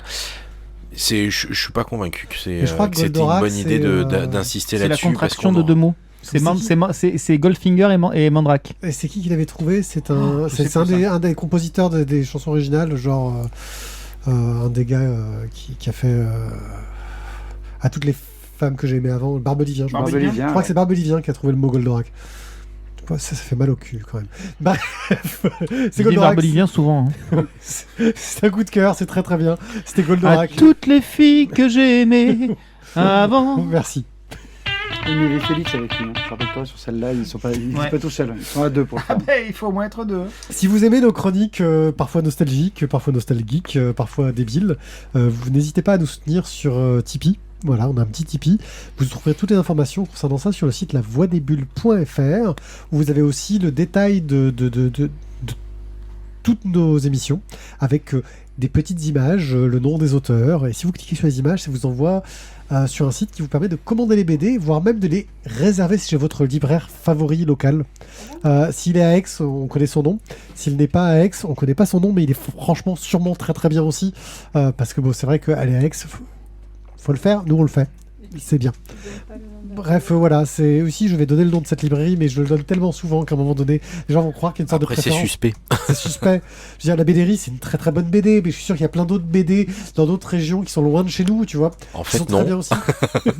Je suis pas convaincu que c'était une bonne idée d'insister là-dessus. C'est la contraction de deux mots. C'est Goldfinger et Mandrake. Et c'est qui l'avait trouvé? C'est un des compositeurs des chansons originales, genre un des gars qui a fait à toutes les femmes que j'ai aimées avant, Barbelivien. Je crois que c'est Barbelivien qui a trouvé le mot Goldorak. Ça fait mal au cul quand même. Bref, c'est Goldorak. Barbelivien souvent. Hein. C'est un coup de cœur, c'est très très bien. C'était Goldorak. À toutes les filles que j'ai aimées avant. Merci. Il y avait Félix avec lui. Je rappelle pas sur celle-là, ils sont pas tout seuls. Ils sont à deux pour le faire. Il faut au moins être deux. Si vous aimez nos chroniques, parfois nostalgiques, parfois nostalgiques, parfois débiles, vous n'hésitez pas à nous soutenir sur Tipeee. Voilà, on a un petit Tipeee. Vous trouverez toutes les informations concernant ça sur le site lavoidesbulles.fr, où vous avez aussi le détail de toutes nos émissions, avec des petites images, le nom des auteurs. Et si vous cliquez sur les images, ça vous envoie sur un site qui vous permet de commander les BD, voire même de les réserver chez votre libraire favori local. S'il est à Aix, on connaît son nom. S'il n'est pas à Aix, on connaît pas son nom, mais il est franchement sûrement très très bien aussi. Parce que bon, c'est vrai qu'aller à Aix, faut le faire, nous on le fait. C'est bien. Bref, voilà, c'est aussi, je vais donner le nom de cette librairie, mais je le donne tellement souvent qu'à un moment donné, les gens vont croire qu'il y a une sorte de préférence. C'est suspect. C'est suspect. Je veux dire, la BDerie, c'est une très très bonne BD, mais je suis sûr qu'il y a plein d'autres BD dans d'autres régions qui sont loin de chez nous, tu vois. En fait, non.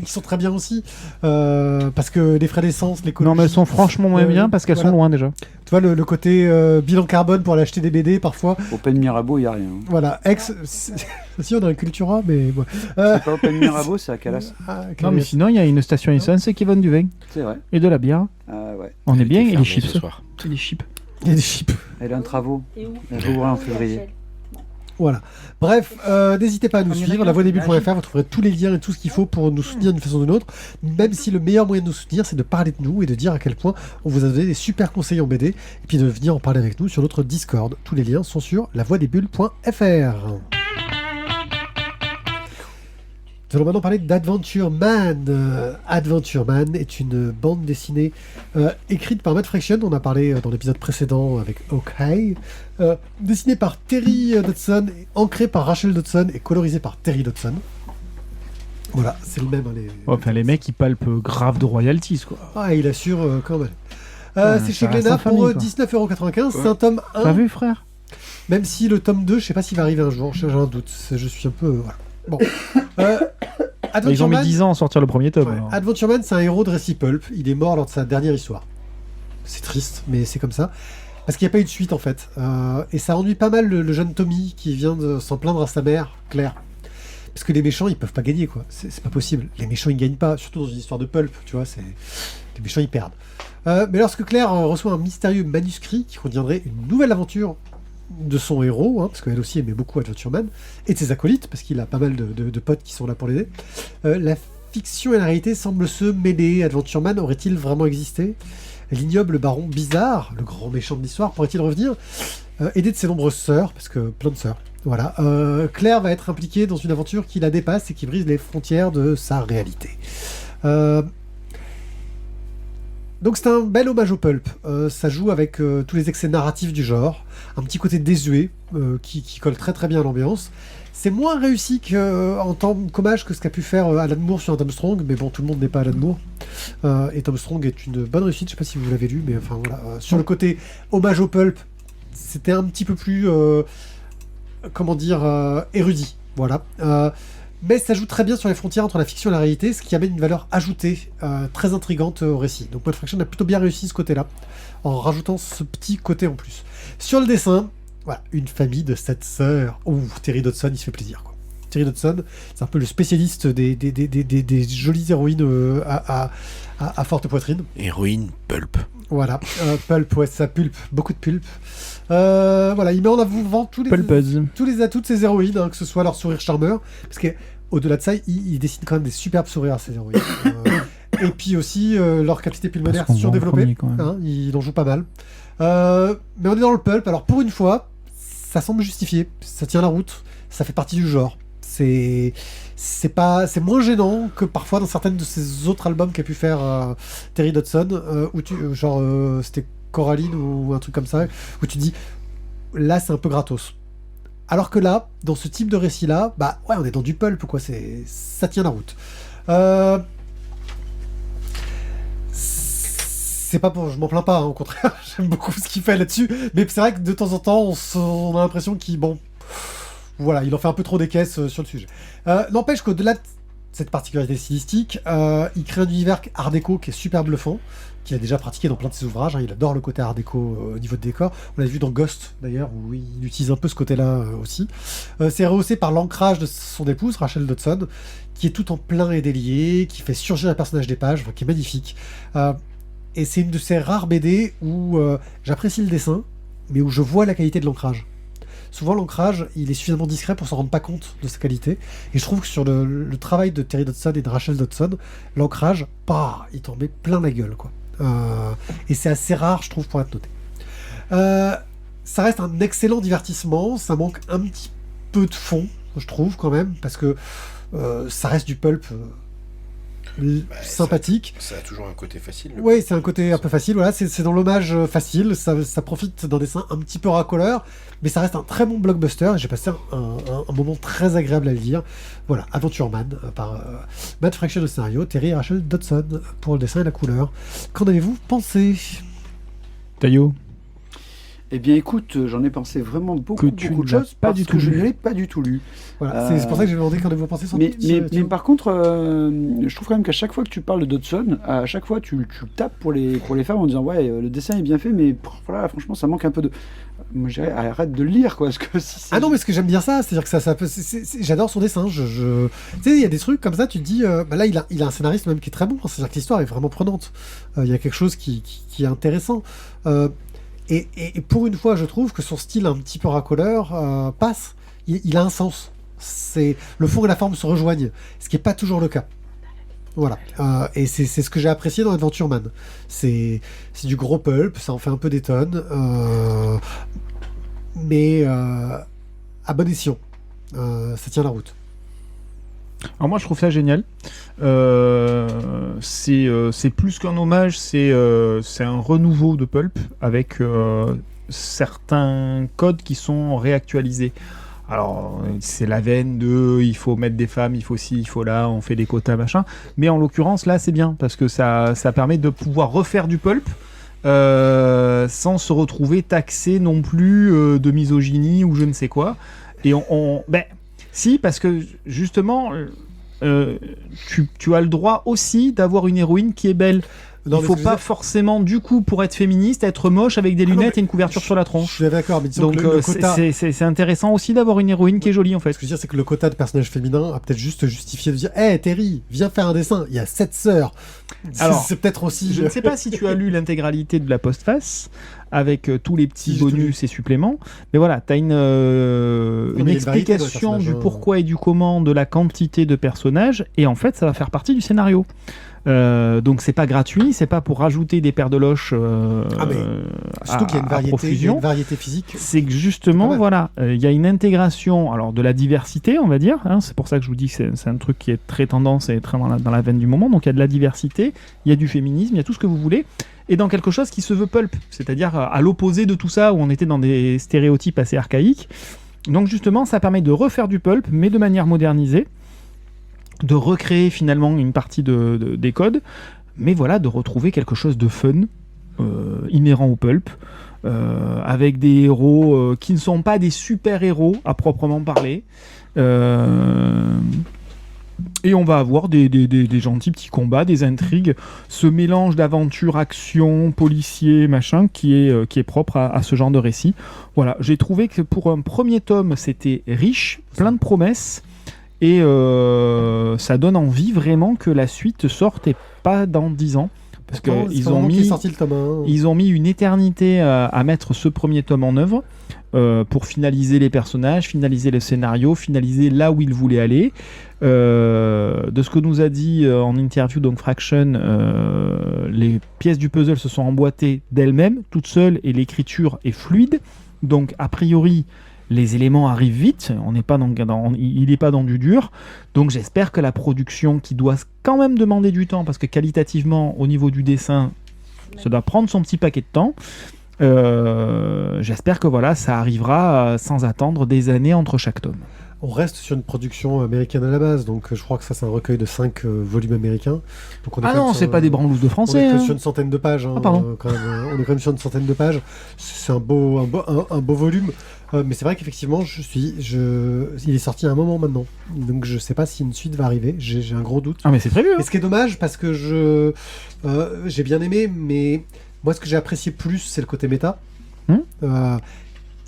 Qui sont très bien aussi. Parce que les frais d'essence, l'écologie... Non, mais elles sont franchement moins bien parce qu'elles sont loin déjà. Tu vois, le côté bilan carbone pour aller acheter des BD, parfois... Open Mirabeau, il n'y a rien. Voilà, si on a un Cultura, mais... Ouais. C'est pas Open Mirabeau, c'est à Calas. Non, mais sinon, il y a une station essence qui vend du vin. C'est vrai. Et de la bière. Ouais. On est bien, et les chips. Il y a des chips. Elle est en travaux. Elle va ouvrir en février. Voilà. Bref, n'hésitez pas à nous suivre, lavoidesbulles.fr, vous trouverez tous les liens et tout ce qu'il faut pour nous soutenir d'une façon ou d'une autre, même si le meilleur moyen de nous soutenir, c'est de parler de nous et de dire à quel point on vous a donné des super conseils en BD, et puis de venir en parler avec nous sur notre Discord. Tous les liens sont sur lavoidesbulles.fr. Nous allons maintenant parler d'Adventure Man. Adventure Man est une bande dessinée écrite par Matt Fraction, on a parlé dans l'épisode précédent avec Hawkeye, dessinée par Terry Dodson, ancrée par Rachel Dodson et colorisée par Terry Dodson. Voilà, c'est le même. Les mecs, ils palpent grave de royalties, quoi. Ah, il assure quand même. C'est chez Glénat pour 19,95€, c'est un tome 1. T'as vu, frère? Même si le tome 2, je sais pas s'il va arriver un jour, j'ai un doute, je suis un peu... voilà. Bon. Ils ont mis 10 ans à sortir le premier tome. Ouais. Adventure Man, c'est un héros de récit pulp. Il est mort lors de sa dernière histoire. C'est triste, mais c'est comme ça. Parce qu'il n'y a pas eu de suite, en fait. Et ça ennuie pas mal le jeune Tommy qui vient de s'en plaindre à sa mère, Claire. Parce que les méchants, ils peuvent pas gagner, quoi. C'est pas possible. Les méchants, ils gagnent pas. Surtout dans une histoire de pulp, tu vois. Les méchants, ils perdent. Mais lorsque Claire reçoit un mystérieux manuscrit qui contiendrait une nouvelle aventure de son héros, parce qu'elle aussi aimait beaucoup Adventure Man, et de ses acolytes, parce qu'il a pas mal de potes qui sont là pour l'aider, la fiction et la réalité semblent se mêler. Adventure Man aurait-il vraiment existé? L'ignoble baron Bizarre, le grand méchant de l'histoire, pourrait-il revenir aidé de ses nombreuses sœurs, parce que plein de sœurs. Voilà. Claire va être impliquée dans une aventure qui la dépasse et qui brise les frontières de sa réalité. Donc c'est un bel hommage au pulp. Ça joue avec tous les excès narratifs du genre, un petit côté désuet qui colle très très bien à l'ambiance. C'est moins réussi en tant qu'hommage que ce qu'a pu faire Alan Moore sur Tom Strong, mais bon, tout le monde n'est pas Alan Moore. Et Tom Strong est une bonne réussite, je sais pas si vous l'avez lu, mais enfin voilà. Sur le côté hommage au pulp, c'était un petit peu plus, érudit. Voilà. Mais ça joue très bien sur les frontières entre la fiction et la réalité, ce qui amène une valeur ajoutée très intrigante au récit. Donc Matt Fraction a plutôt bien réussi ce côté-là, en rajoutant ce petit côté en plus. Sur le dessin, voilà, une famille de 7 sœurs. Ouh, Terry Dodson, il se fait plaisir, quoi. Terry Dodson, c'est un peu le spécialiste des jolies héroïnes à forte poitrine. Héroïne pulp. Voilà, pulp, ouais, ça pulpe, beaucoup de pulpe. Voilà, il met en avant tous les atouts de ces héroïnes, hein, que ce soit leur sourire charmeur, parce que au-delà de ça, il dessine quand même des superbes sourires à ces héroïnes. Et puis aussi leur capacité pulmonaire surdéveloppée, hein, il en joue pas mal. Mais on est dans le pulp, alors pour une fois, ça semble justifié, ça tient la route, ça fait partie du genre. C'est moins gênant que parfois dans certaines de ces autres albums qu'a pu faire Terry Dodson, où c'était Coraline ou un truc comme ça, où tu dis là c'est un peu gratos. Alors que là, dans ce type de récit-là, bah ouais, on est dans du pulp, quoi. Ça tient la route. C'est pas pour, je m'en plains pas, hein, au contraire, j'aime beaucoup ce qu'il fait là-dessus. Mais c'est vrai que de temps en temps, on a l'impression qu'il, voilà, il en fait un peu trop des caisses sur le sujet. N'empêche qu'au-delà de cette particularité stylistique, il crée un univers art déco qui est super bluffant, qu'il a déjà pratiqué dans plein de ses ouvrages, hein. Il adore le côté art déco au niveau de décor. On l'a vu dans Ghost d'ailleurs, où il utilise un peu ce côté-là aussi. C'est rehaussé par l'ancrage de son épouse, Rachel Dodson, qui est tout en plein et délié, qui fait surgir un personnage des pages, qui est magnifique. Et c'est une de ces rares BD où j'apprécie le dessin, mais où je vois la qualité de l'ancrage. Souvent, l'ancrage, il est suffisamment discret pour s'en rendre pas compte de sa qualité. Et je trouve que sur le travail de Terry Dodson et de Rachel Dodson, l'ancrage, il t'en met plein la gueule, quoi. Et c'est assez rare, je trouve, pour être noté. Ça reste un excellent divertissement. Ça manque un petit peu de fond, je trouve, quand même, parce que ça reste du pulp sympathique. Ça a toujours un côté facile. Oui, c'est un côté un peu facile. Voilà, c'est dans l'hommage facile. Ça profite d'un dessin un petit peu racoleur, mais ça reste un très bon blockbuster. Et j'ai passé un moment très agréable à le lire. Voilà, Adventure Man par Matt Fraction au scénario, Terry et Rachel Dodson pour le dessin et la couleur. Qu'en avez-vous pensé, Tayo? Eh bien, écoute, j'en ai pensé vraiment beaucoup de choses parce que je ne l'ai pas du tout lu. Voilà, c'est pour ça que j'ai demandé qu'en avez-vous pensé. Mais par contre, je trouve quand même qu'à chaque fois que tu parles de Dodson, à chaque fois tu tapes pour les femmes en disant ouais, le dessin est bien fait, mais voilà, franchement, ça manque un peu de. Moi, je dirais arrête de le lire, quoi. Parce que ah non, mais ce que j'aime bien ça, c'est-à-dire que ça peut. J'adore son dessin. Tu sais, il y a des trucs comme ça, tu te dis, là, il a un scénariste même qui est très bon. C'est-à-dire que l'histoire est vraiment prenante. Il y a quelque chose qui est intéressant. Et pour une fois, je trouve que son style un petit peu racoleur passe. Il a un sens. Le fond et la forme se rejoignent, ce qui n'est pas toujours le cas. Voilà. Et c'est ce que j'ai apprécié dans Adventure Man. C'est du gros pulp, ça en fait un peu des tonnes, mais à bon escient. Ça tient la route. Alors moi je trouve ça génial. C'est plus qu'un hommage, c'est un renouveau de pulp avec certains codes qui sont réactualisés. Alors c'est la veine de il faut mettre des femmes, il faut ci, il faut là, on fait des quotas machin. Mais en l'occurrence là c'est bien parce que ça permet de pouvoir refaire du pulp sans se retrouver taxé non plus de misogynie ou je ne sais quoi. Et si, parce que justement, tu as le droit aussi d'avoir une héroïne qui est belle. Il ne faut pas forcément, du coup, pour être féministe, être moche avec des lunettes et une couverture sur la tronche. Je suis d'accord, mais disons donc que le quota... c'est intéressant aussi d'avoir une héroïne qui est jolie, en fait. Ce que je veux dire, c'est que le quota de personnages féminins a peut-être juste justifié de dire hey, Terry, viens faire un dessin, il y a 7 sœurs. Alors, c'est peut-être aussi... Je ne sais pas si tu as lu l'intégralité de la postface, avec tous les petits bonus et suppléments, mais voilà, tu as une explication du pourquoi et du comment de la quantité de personnages, et en fait, ça va faire partie du scénario. Donc c'est pas gratuit, c'est pas pour rajouter des paires de loches surtout qu'il y a une variété physique. C'est que justement, voilà, il y a une intégration, alors de la diversité, on va dire, hein, c'est pour ça que je vous dis que c'est un truc qui est très tendance et très dans la veine du moment, donc il y a de la diversité, il y a du féminisme, il y a tout ce que vous voulez, et dans quelque chose qui se veut pulp, c'est-à-dire à l'opposé de tout ça, où on était dans des stéréotypes assez archaïques. Donc justement, ça permet de refaire du pulp, mais de manière modernisée, de recréer finalement une partie des codes, mais voilà, de retrouver quelque chose de fun, inhérent au pulp, avec des héros qui ne sont pas des super-héros à proprement parler, et on va avoir des gentils petits combats, des intrigues, ce mélange d'aventure, action, policier, machin, qui est propre à ce genre de récit. Voilà, j'ai trouvé que pour un premier tome, c'était riche, plein de promesses, Et ça donne envie vraiment que la suite sorte et pas dans 10 ans. Parce qu'ils ont mis une éternité à mettre ce premier tome en œuvre pour finaliser les personnages, finaliser le scénario, finaliser là où ils voulaient aller. De ce que nous a dit en interview donc Fraction, les pièces du puzzle se sont emboîtées d'elles-mêmes, toutes seules, et l'écriture est fluide. Donc a priori, les éléments arrivent vite, il n'est pas dans du dur, donc j'espère que la production, qui doit quand même demander du temps, parce que qualitativement, au niveau du dessin, ça doit prendre son petit paquet de temps, j'espère que voilà, ça arrivera sans attendre des années entre chaque tome. On reste sur une production américaine à la base, donc je crois que ça c'est un recueil de 5 volumes américains. Donc c'est pas des branlouses de français. On est sur une centaine de pages. On est quand même sur une centaine de pages. C'est un beau volume. Mais c'est vrai qu'effectivement, il est sorti à un moment maintenant. Donc je sais pas si une suite va arriver. J'ai un gros doute. Ah mais c'est prévu. Et ce qui est dommage, parce que j'ai bien aimé, mais moi ce que j'ai apprécié plus, c'est le côté méta.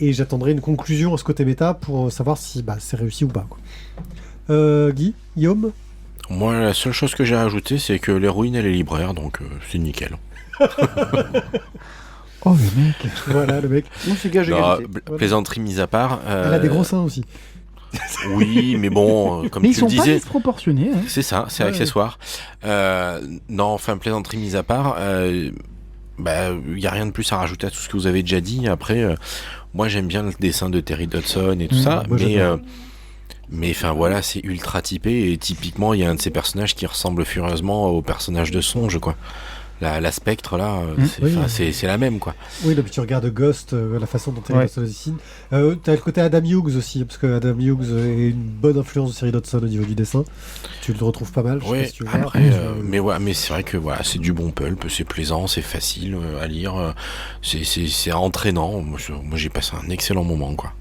Et j'attendrai une conclusion à ce côté méta pour savoir si c'est réussi ou pas. Guillaume ? Moi, la seule chose que j'ai à ajouter, c'est que l'héroïne, elle est libraire, donc c'est nickel. Oh, le mec. Voilà, le mec. Non, c'est gage égalité. Plaisanterie mise à part. Elle a des gros seins aussi. Oui, mais bon, comme mais tu le disais... ils sont pas disproportionnés. Hein. C'est ça, c'est accessoire. Plaisanterie mise à part... y a rien de plus à rajouter à tout ce que vous avez déjà dit. Après, moi j'aime bien le dessin de Terry Dodson et tout ça, mais enfin voilà, c'est ultra typé, et typiquement il y a un de ces personnages qui ressemble furieusement au personnage de Songe, quoi. La Spectre là, c'est la même, quoi. Oui, là, puis tu regardes Ghost, la façon dont Terry Dodson dessine. T'as le côté Adam Hughes aussi, parce que Adam Hughes est une bonne influence de Terry Dodson au niveau du dessin. Tu le retrouves pas mal. Ouais, mais c'est vrai que voilà, c'est du bon pulp, c'est plaisant, c'est facile à lire, c'est entraînant. Moi j'ai passé un excellent moment, quoi.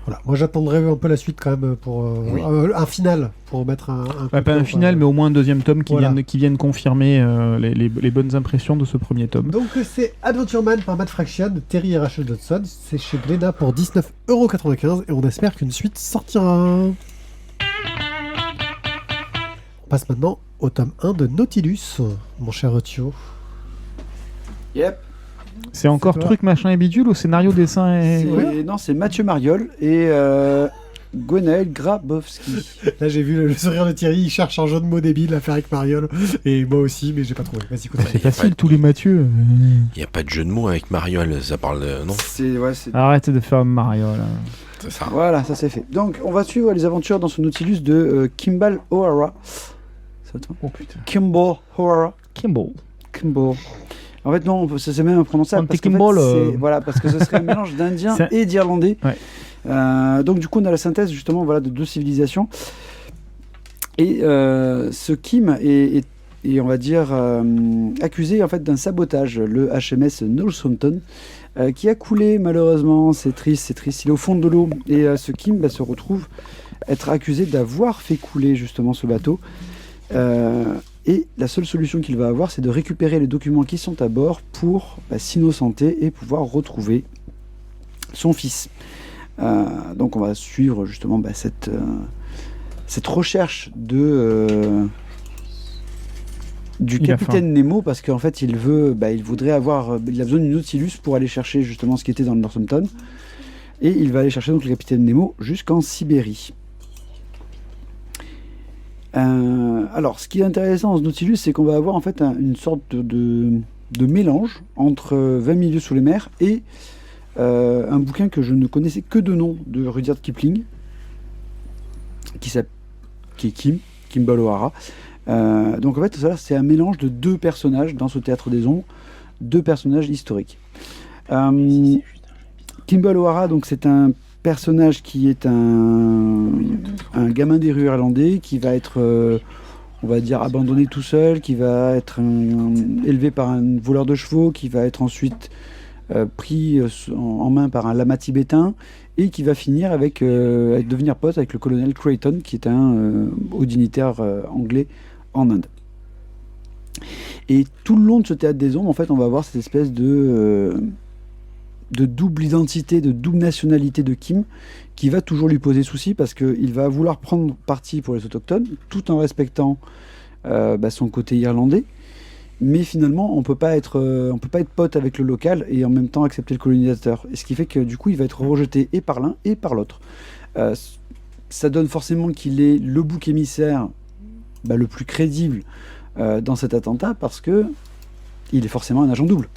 Voilà. Moi j'attendrai un peu la suite quand même pour un final, pour mettre pas un final, mais au moins un deuxième tome qui vienne confirmer les bonnes impressions de ce premier tome. Donc c'est Adventure Man par Matt Fraction de Terry et Rachel Dodson. C'est chez Glénat pour 19,95€ et on espère qu'une suite sortira. On passe maintenant au tome 1 de Nautilus, mon cher Thio. Yep. C'est encore truc machin et bidule au scénario, dessin et... Non, c'est Mathieu Mariol et Gwenaël Grabowski. Là j'ai vu le sourire de Thierry, il cherche un jeu de mots débile à faire avec Mariol, et moi aussi, mais j'ai pas trouvé. Vas-y, c'est facile, tous les Mathieu. Il n'y a pas de jeu de mots avec Mariol, ça parle de... Non. Arrête de faire Mariol. C'est ça. Voilà, ça c'est fait. Donc on va suivre les aventures dans ce Nautilus de Kimball O'Hara. Oh putain. Kimball O'Hara. Kimball. En fait, non, c'est même imprononçable. Parce que ce serait un mélange d'indien et d'irlandais. Ouais. Donc, du coup, on a la synthèse justement de deux civilisations. Et ce Kim est on va dire, accusé en fait d'un sabotage, le HMS Northampton, qui a coulé malheureusement. C'est triste. Il est au fond de l'eau. Et ce Kim se retrouve être accusé d'avoir fait couler justement ce bateau. Et la seule solution qu'il va avoir, c'est de récupérer les documents qui sont à bord pour s'innocenter et pouvoir retrouver son fils. Donc on va suivre justement cette recherche du capitaine Nemo, parce qu'en fait il a besoin d'une Nautilus pour aller chercher justement ce qui était dans le Northampton, et il va aller chercher donc le capitaine Nemo jusqu'en Sibérie. Alors, ce qui est intéressant dans ce Nautilus, c'est qu'on va avoir en fait une sorte de mélange entre 20 milieux sous les mers et un bouquin que je ne connaissais que de nom de Rudyard Kipling, qui est Kimball O'Hara. Donc en fait, c'est un mélange de deux personnages dans ce théâtre des ombres, deux personnages historiques. Kimball O'Hara, donc c'est un personnage qui est un gamin des rues irlandais qui va être, on va dire, abandonné tout seul, qui va être élevé par un voleur de chevaux, qui va être ensuite pris en main par un lama tibétain, et qui va finir avec devenir pote avec le colonel Creighton, qui est un haut dignitaire anglais en Inde. Et tout le long de ce théâtre des ombres, en fait, on va avoir cette espèce de double identité, de double nationalité de Kim, qui va toujours lui poser souci parce qu'il va vouloir prendre parti pour les autochtones, tout en respectant son côté irlandais. Mais finalement, on peut pas être pote avec le local et en même temps accepter le colonisateur. Et ce qui fait que du coup, il va être rejeté et par l'un et par l'autre. Ça donne forcément qu'il est le bouc émissaire le plus crédible dans cet attentat parce que il est forcément un agent double.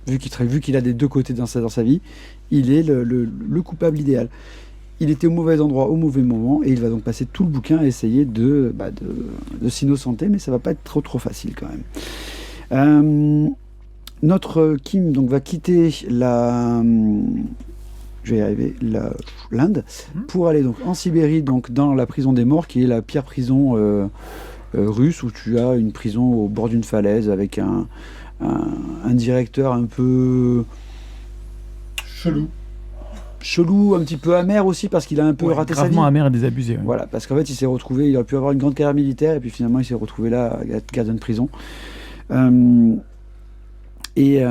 Vu qu'il a des deux côtés dans sa vie, il est le coupable idéal. Il était au mauvais endroit, au mauvais moment, et il va donc passer tout le bouquin à essayer de s'innocenter, mais ça va pas être trop facile quand même. Notre Kim donc, va quitter l'Inde pour aller donc en Sibérie, donc dans la prison des morts, qui est la pire prison russe, où tu as une prison au bord d'une falaise avec un directeur un peu chelou, un petit peu amer aussi parce qu'il a un peu raté sa vie. Gravement amer et désabusé. Ouais. Voilà, parce qu'en fait il aurait pu avoir une grande carrière militaire et puis finalement il s'est retrouvé là gardien de prison. Et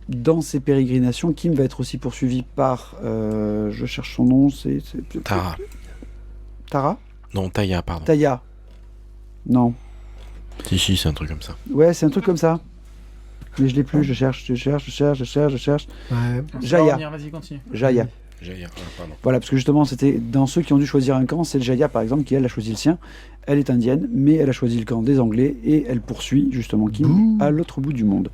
dans ses pérégrinations, Kim va être aussi poursuivi par, je cherche son nom, c'est Tara. Tara ? Non, Taya, pardon. Taya. Non. Si, c'est un truc comme ça. Ouais, c'est un truc comme ça. Mais je l'ai plus, je cherche. Ouais. Jaya. Vas-y, continue. Jaya. Pardon. Voilà, parce que justement, c'était dans ceux qui ont dû choisir un camp, c'est le Jaya par exemple, qui elle a choisi le sien. Elle est indienne, mais elle a choisi le camp des Anglais et elle poursuit justement Kim à l'autre bout du monde.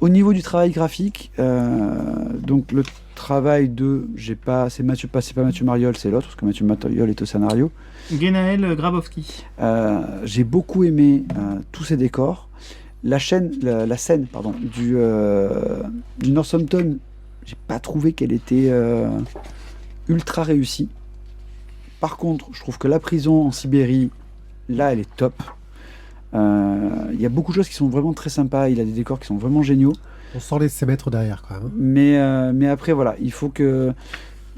Au niveau du travail graphique, donc le travail c'est pas Mathieu Mariol, c'est l'autre, parce que Mathieu Mariol est au scénario. Genaël Grabowski. J'ai beaucoup aimé tous ces décors. La scène du Northampton, j'ai pas trouvé qu'elle était ultra réussie. Par contre, je trouve que la prison en Sibérie, là, elle est top. Il y a beaucoup de choses qui sont vraiment très sympas. Il a des décors qui sont vraiment géniaux. On sent les mètres derrière quand même. Mais après, voilà, il faut que...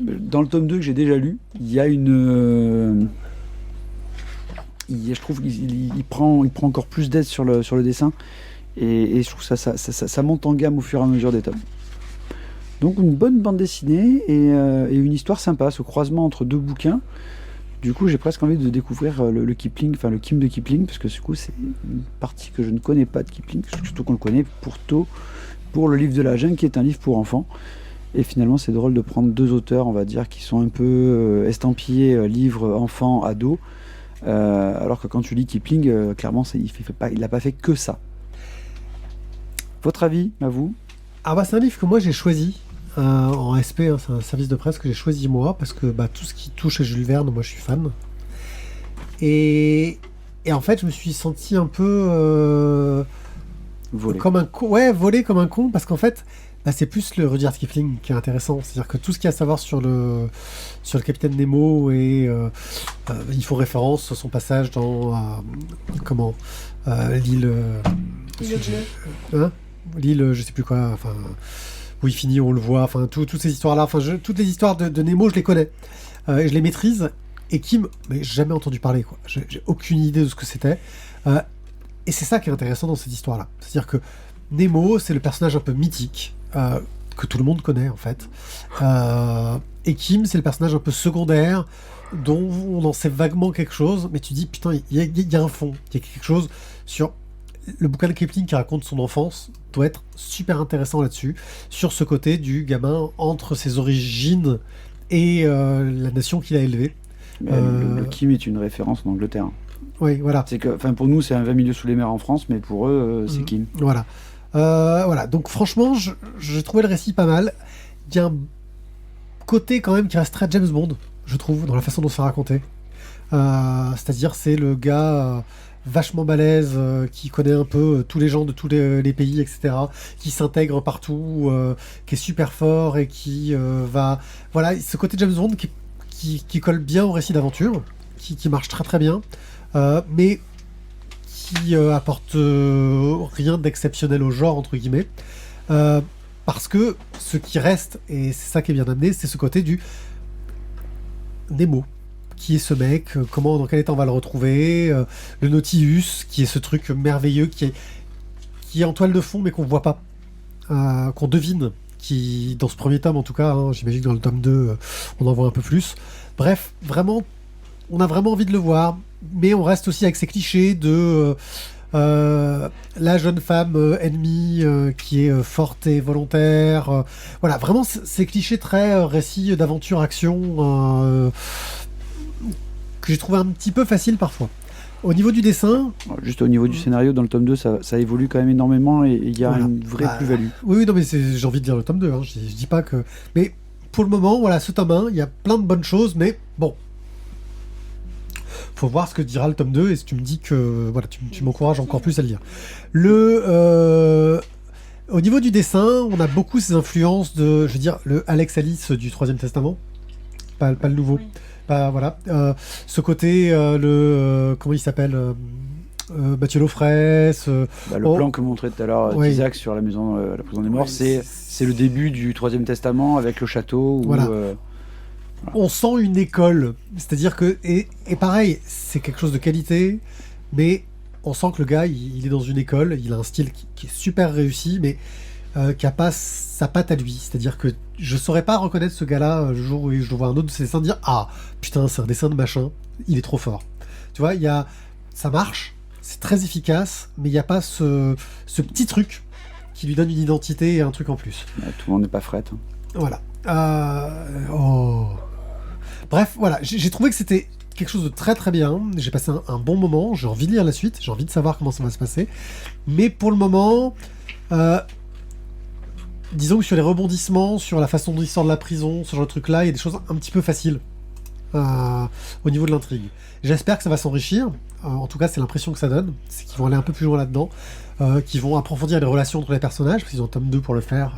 Dans le tome 2 que j'ai déjà lu, il y a une... je trouve qu'il prend encore plus d'aide sur le dessin. Et je trouve que ça monte en gamme au fur et à mesure des tomes. Donc une bonne bande dessinée et une histoire sympa, ce croisement entre deux bouquins. Du coup, j'ai presque envie de découvrir le Kipling, enfin le Kim de Kipling, parce que du coup, c'est une partie que je ne connais pas de Kipling, surtout qu'on le connaît pour le livre de la jungle, qui est un livre pour enfants. Et finalement, c'est drôle de prendre deux auteurs, on va dire, qui sont un peu estampillés livre enfant, ado, alors que quand tu lis Kipling, clairement, il n'a pas fait que ça. Votre avis, à vous ? C'est un livre que moi j'ai choisi en SP, c'est un service de presse que j'ai choisi moi, parce que tout ce qui touche à Jules Verne, moi je suis fan. Et en fait, je me suis senti un peu volé comme un con. Ouais, volé comme un con, parce qu'en fait, c'est plus le Rudyard Kipling qui est intéressant. C'est-à-dire que tout ce qu'il y a à savoir sur le Capitaine Nemo et il faut référence à son passage dans l'île. L'île, je sais plus quoi, enfin, où il finit, on le voit, enfin, toutes ces histoires-là, enfin, toutes les histoires de Nemo, je les connais, et je les maîtrise, et Kim, mais j'ai jamais entendu parler, quoi. J'ai aucune idée de ce que c'était, et c'est ça qui est intéressant dans cette histoire-là. C'est-à-dire que Nemo, c'est le personnage un peu mythique, que tout le monde connaît, en fait, et Kim, c'est le personnage un peu secondaire, dont on en sait vaguement quelque chose, mais tu dis, putain, il y a un fond, il y a quelque chose sur... Le bouquin de Kipling qui raconte son enfance doit être super intéressant là-dessus, sur ce côté du gamin entre ses origines et la nation qu'il a élevée. Le Kim est une référence en Angleterre. Oui, voilà. C'est que, pour nous, c'est un 20 milieux sous les mers en France, mais pour eux, c'est Kim. Voilà. Voilà. Donc franchement, j'ai trouvé le récit pas mal. Il y a un côté quand même qui reste très James Bond, je trouve, dans la façon dont c'est raconté. C'est-à-dire, c'est le gars... vachement balèze, qui connaît un peu tous les gens de tous les pays, etc., qui s'intègre partout, qui est super fort et qui va... Voilà, ce côté James Bond qui colle bien au récit d'aventure, qui marche très très bien, mais qui apporte rien d'exceptionnel au genre, entre guillemets, parce que ce qui reste, et c'est ça qui est bien amené, c'est ce côté du Nemo. Qui est ce mec, dans quel état on va le retrouver, le Nautilus, qui est ce truc merveilleux qui est en toile de fond mais qu'on voit pas qu'on devine, qui, dans ce premier tome en tout cas, j'imagine que dans le tome 2, on en voit un peu plus. Bref, vraiment, on a vraiment envie de le voir, mais on reste aussi avec ces clichés de la jeune femme ennemie qui est forte et volontaire. Voilà, vraiment ces clichés très récits d'aventure, action, que j'ai trouvé un petit peu facile parfois. Au niveau du dessin... Juste au niveau du scénario, dans le tome 2, ça évolue quand même énormément et il y a une vraie plus-value. Oui, non, mais j'ai envie de dire le tome 2, je dis pas que... Mais pour le moment, voilà, ce tome 1, il y a plein de bonnes choses, mais bon... Faut voir ce que dira le tome 2, et si tu me dis que... Voilà, tu m'encourages encore plus à le lire. Au niveau du dessin, on a beaucoup ces influences de, je veux dire, le Alex Alice du Troisième Testament, pas le nouveau. Oui. Voilà, ce côté, comment il s'appelle, Mathieu Laufresse. Le plan que montrait tout à l'heure Isaac sur la maison, la prison des morts, c'est le début du Troisième Testament avec le château. Voilà. On sent une école, c'est-à-dire que et pareil, c'est quelque chose de qualité, mais on sent que le gars, il est dans une école, il a un style qui est super réussi, mais qui n'a pas sa patte à lui. C'est-à-dire que je ne saurais pas reconnaître ce gars-là le jour où je vois un autre de ses dessins, dire « Ah, putain, c'est un dessin de machin, il est trop fort. » Tu vois, ça marche, c'est très efficace, mais il n'y a pas ce petit truc qui lui donne une identité et un truc en plus. Tout le monde n'est pas fret. Voilà. Bref, voilà, j'ai trouvé que c'était quelque chose de très très bien. J'ai passé un bon moment, j'ai envie de lire la suite, j'ai envie de savoir comment ça va se passer. Mais pour le moment... disons que sur les rebondissements, sur la façon dont il sort de la prison, ce genre de truc-là, il y a des choses un petit peu faciles au niveau de l'intrigue. J'espère que ça va s'enrichir. En tout cas, c'est l'impression que ça donne. C'est qu'ils vont aller un peu plus loin là-dedans, qu'ils vont approfondir les relations entre les personnages, parce qu'ils ont un tome 2 pour le faire,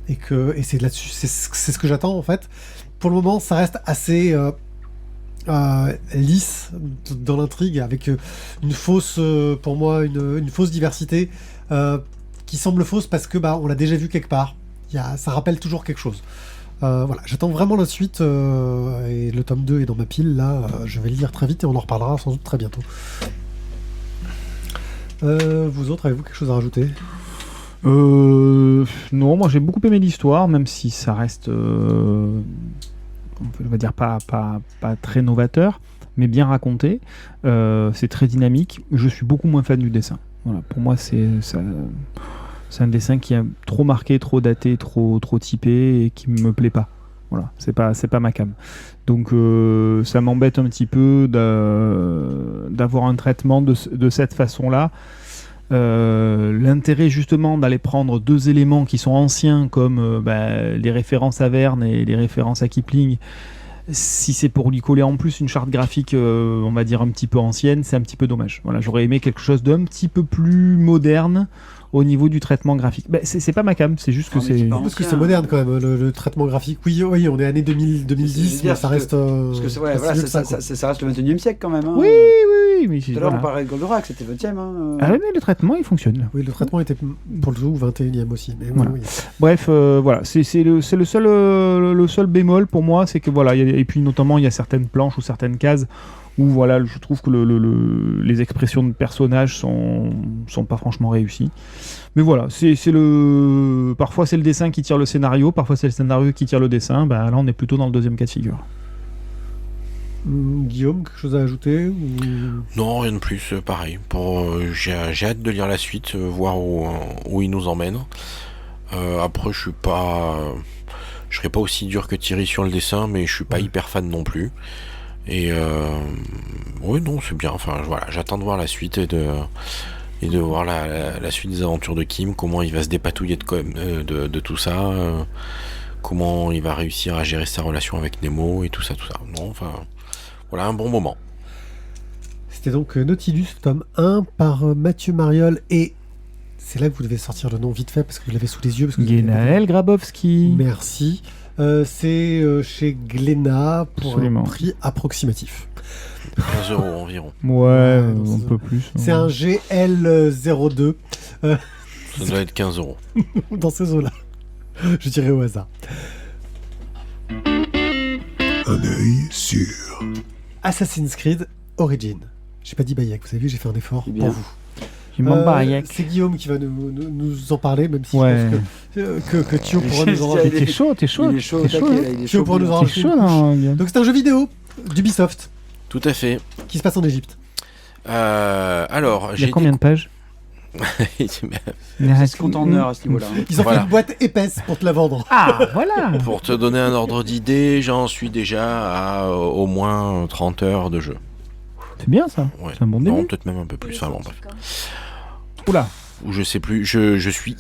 et c'est là-dessus, c'est ce que j'attends en fait. Pour le moment, ça reste assez lisse dans l'intrigue, avec une fausse, pour moi, une fausse diversité. Qui semble fausse parce que on l'a déjà vu quelque part. Ça rappelle toujours quelque chose. Voilà, j'attends vraiment la suite et le tome 2 est dans ma pile là. Je vais le lire très vite et on en reparlera sans doute très bientôt. Vous autres, avez-vous quelque chose à rajouter ? Non, moi j'ai beaucoup aimé l'histoire, même si ça reste, on va dire pas très novateur, mais bien raconté. C'est très dynamique. Je suis beaucoup moins fan du dessin. Voilà, pour moi c'est un dessin qui est trop marqué, trop daté, trop typé et qui me plaît pas. Voilà, c'est pas ma came. Donc ça m'embête un petit peu d'avoir un traitement de cette façon-là. L'intérêt justement d'aller prendre deux éléments qui sont anciens comme les références à Verne et les références à Kipling, si c'est pour lui coller en plus une charte graphique on va dire un petit peu ancienne, c'est un petit peu dommage. Voilà, j'aurais aimé quelque chose d'un petit peu plus moderne au niveau du traitement graphique. C'est pas ma cam, c'est juste que c'est... Parce que c'est moderne quand même, le traitement graphique. Oui, on est année 2010, mais ça reste... Parce que ça reste le 21e siècle quand même. Hein. Oui. Mais tout à l'heure, on parlait de Goldorak, c'était 20e. Hein. Ah oui, mais le traitement, il fonctionne. Là. Oui, le traitement était pour le coup 21e aussi. Mais voilà. Oui. Bref, voilà, c'est le seul bémol pour moi, c'est que voilà, et puis notamment, il y a certaines planches ou certaines cases où voilà, je trouve que les expressions de personnages sont pas franchement réussies. Mais voilà, parfois c'est le dessin qui tire le scénario, parfois c'est le scénario qui tire le dessin. Là, on est plutôt dans le deuxième cas de figure. Guillaume, quelque chose à ajouter ou... Non, rien de plus, pareil. J'ai hâte de lire la suite, voir où il nous emmène. Après, je serais pas aussi dur que Thierry sur le dessin, mais je suis pas hyper fan non plus. Et oui, non, c'est bien. Enfin, voilà, j'attends de voir la suite et de voir la suite des aventures de Kim, comment il va se dépatouiller de tout ça, comment il va réussir à gérer sa relation avec Nemo et tout ça. Non, enfin, voilà, un bon moment. C'était donc Nautilus, tome 1 par Mathieu Mariol, et c'est là que vous devez sortir le nom vite fait parce que vous l'avez sous les yeux. Gwenaël Grabowski. Merci. C'est chez Glénat pour un prix approximatif. 15 € environ. Ouais, un peu plus. C'est un GL02. Ça doit être 15 €. Dans ces eaux-là. Je dirais au hasard. Un œil sur Assassin's Creed Origin. J'ai pas dit Bayek, vous avez vu, j'ai fait un effort pour vous. C'est Guillaume qui va nous en parler, même si je pense que Thio pourra nous en rajouter. T'es chaud. Il est chaud pour nous en rajouter. Donc c'est un jeu vidéo d'Ubisoft. Tout à fait. Qui se passe en Égypte. Alors, il y a combien de pages? Ça se compte en heures à ce niveau-là. Ils ont fait une boîte épaisse pour te la vendre. Ah, voilà. Pour te donner un ordre d'idée, j'en suis déjà à au moins 30 heures de jeu. C'est bien ça. Ouais. C'est un bon début. Non, peut-être même un peu plus. Enfin, bon, bref. Oula. Je sais plus. Je suis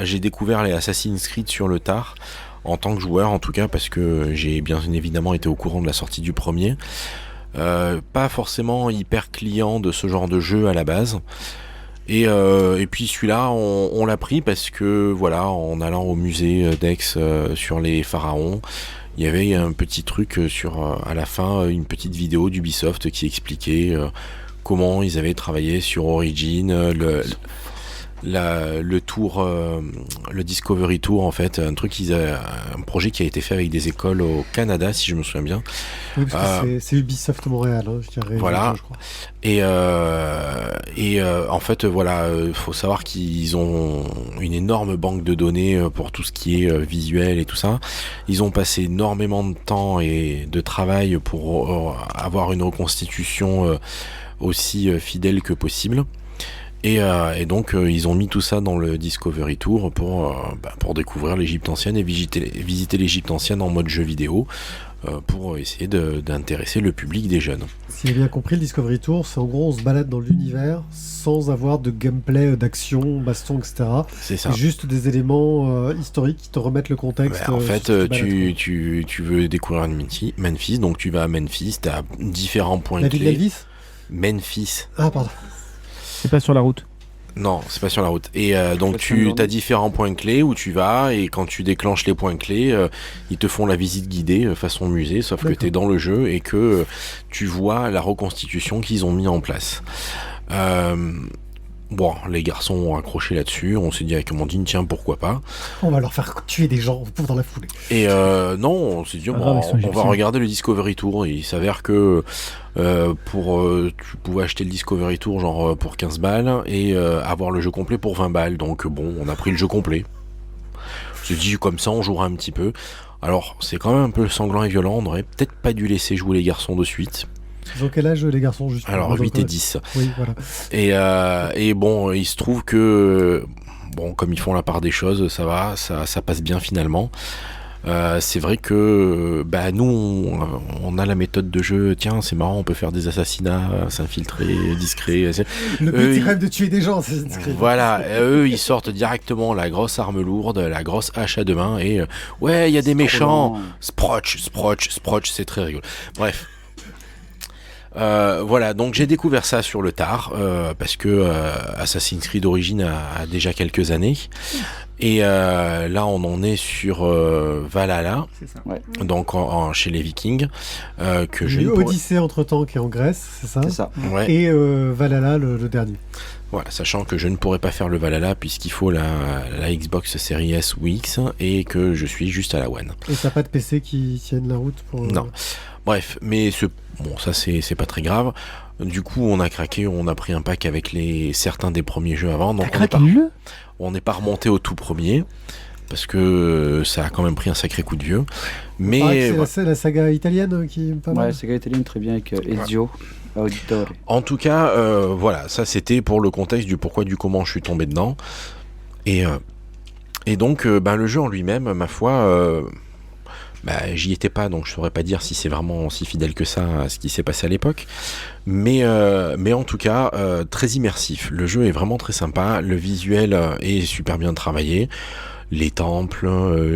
j'ai découvert les Assassin's Creed sur le tard. En tant que joueur, en tout cas, parce que j'ai bien évidemment été au courant de la sortie du premier. Pas forcément hyper client de ce genre de jeu à la base. Et puis celui-là, on l'a pris parce que, voilà, en allant au musée d'Aix sur les pharaons, il y avait un petit truc à la fin, une petite vidéo d'Ubisoft qui expliquait comment ils avaient travaillé sur Origin, le tour, le Discovery Tour, en fait, un projet qui a été fait avec des écoles au Canada, si je me souviens bien. Oui, parce que c'est Ubisoft Montréal, je dirais. Voilà. Je crois. Et en fait, voilà, faut savoir qu'ils ont une énorme banque de données pour tout ce qui est visuel et tout ça. Ils ont passé énormément de temps et de travail pour avoir une reconstitution aussi fidèle que possible. Et donc ils ont mis tout ça dans le Discovery Tour pour découvrir l'Égypte ancienne et visiter l'Égypte ancienne en mode jeu vidéo pour essayer d'intéresser le public des jeunes. Si j'ai bien compris, le Discovery Tour, c'est en gros on se balade dans l'univers sans avoir de gameplay, d'action, baston, etc. C'est ça. C'est juste des éléments historiques qui te remettent le contexte. En fait, tu veux découvrir Memphis, donc tu vas à Memphis, tu as différents points clés. La ville d'Elvis ? Memphis. Ah, pardon. C'est pas sur la route. Non, c'est pas sur la route. Et donc tu as différents points clés où tu vas, et quand tu déclenches les points clés, ils te font la visite guidée façon musée, sauf que tu es dans le jeu et que tu vois la reconstitution qu'ils ont mis en place. Bon, les garçons ont accroché là-dessus, on s'est dit avec Amandine, tiens, pourquoi pas. On va leur faire tuer des gens dans la foulée. Et non, on s'est dit, on va regarder le Discovery Tour. Et il s'avère que tu pouvais acheter le Discovery Tour genre pour 15 balles et avoir le jeu complet pour 20 balles. Donc bon, on a pris le jeu complet. On s'est dit, comme ça, on jouera un petit peu. Alors, c'est quand même un peu sanglant et violent, on aurait peut-être pas dû laisser jouer les garçons de suite. Ils ont quel âge les garçons juste? Alors 8 et 10. Oui, voilà. Et bon, il se trouve que bon, comme ils font la part des choses, ça va, ça passe bien finalement. C'est vrai que nous on a la méthode de jeu, tiens c'est marrant, on peut faire des assassinats, s'infiltrer discret. Le but c'est quand même de tuer des gens, c'est discret. Voilà, eux ils sortent directement la grosse arme lourde, la grosse hache à deux mains et ouais il y a des méchants, Sproch, c'est très rigolo. Bref. Voilà, donc j'ai découvert ça sur le tard parce que Assassin's Creed Origins a déjà quelques années et là on en est sur Valhalla, c'est ça. Ouais. Donc chez les Vikings que j'ai Odyssée entre temps qui est en Grèce, c'est ça? C'est ça. Ouais. Et Valhalla le dernier. Voilà, sachant que je ne pourrais pas faire le Valhalla puisqu'il faut la Xbox Series S ou X et que je suis juste à la One. Et t'as pas de PC qui tienne la route pour... Non. Bref, mais bon, ça c'est pas très grave. Du coup, on a craqué, on a pris un pack avec certains des premiers jeux avant. Donc on n'est pas remonté au tout premier parce que ça a quand même pris un sacré coup de vieux. Mais c'est la saga italienne qui est pas mal. Ouais, saga italienne très bien avec Ezio Auditore. En tout cas, voilà, ça c'était pour le contexte du pourquoi du comment je suis tombé dedans. Et donc, le jeu en lui-même, ma foi. J'y étais pas, donc je saurais pas dire si c'est vraiment si fidèle que ça à ce qui s'est passé à l'époque. Mais en tout cas, très immersif. Le jeu est vraiment très sympa. Le visuel est super bien travaillé. Les temples,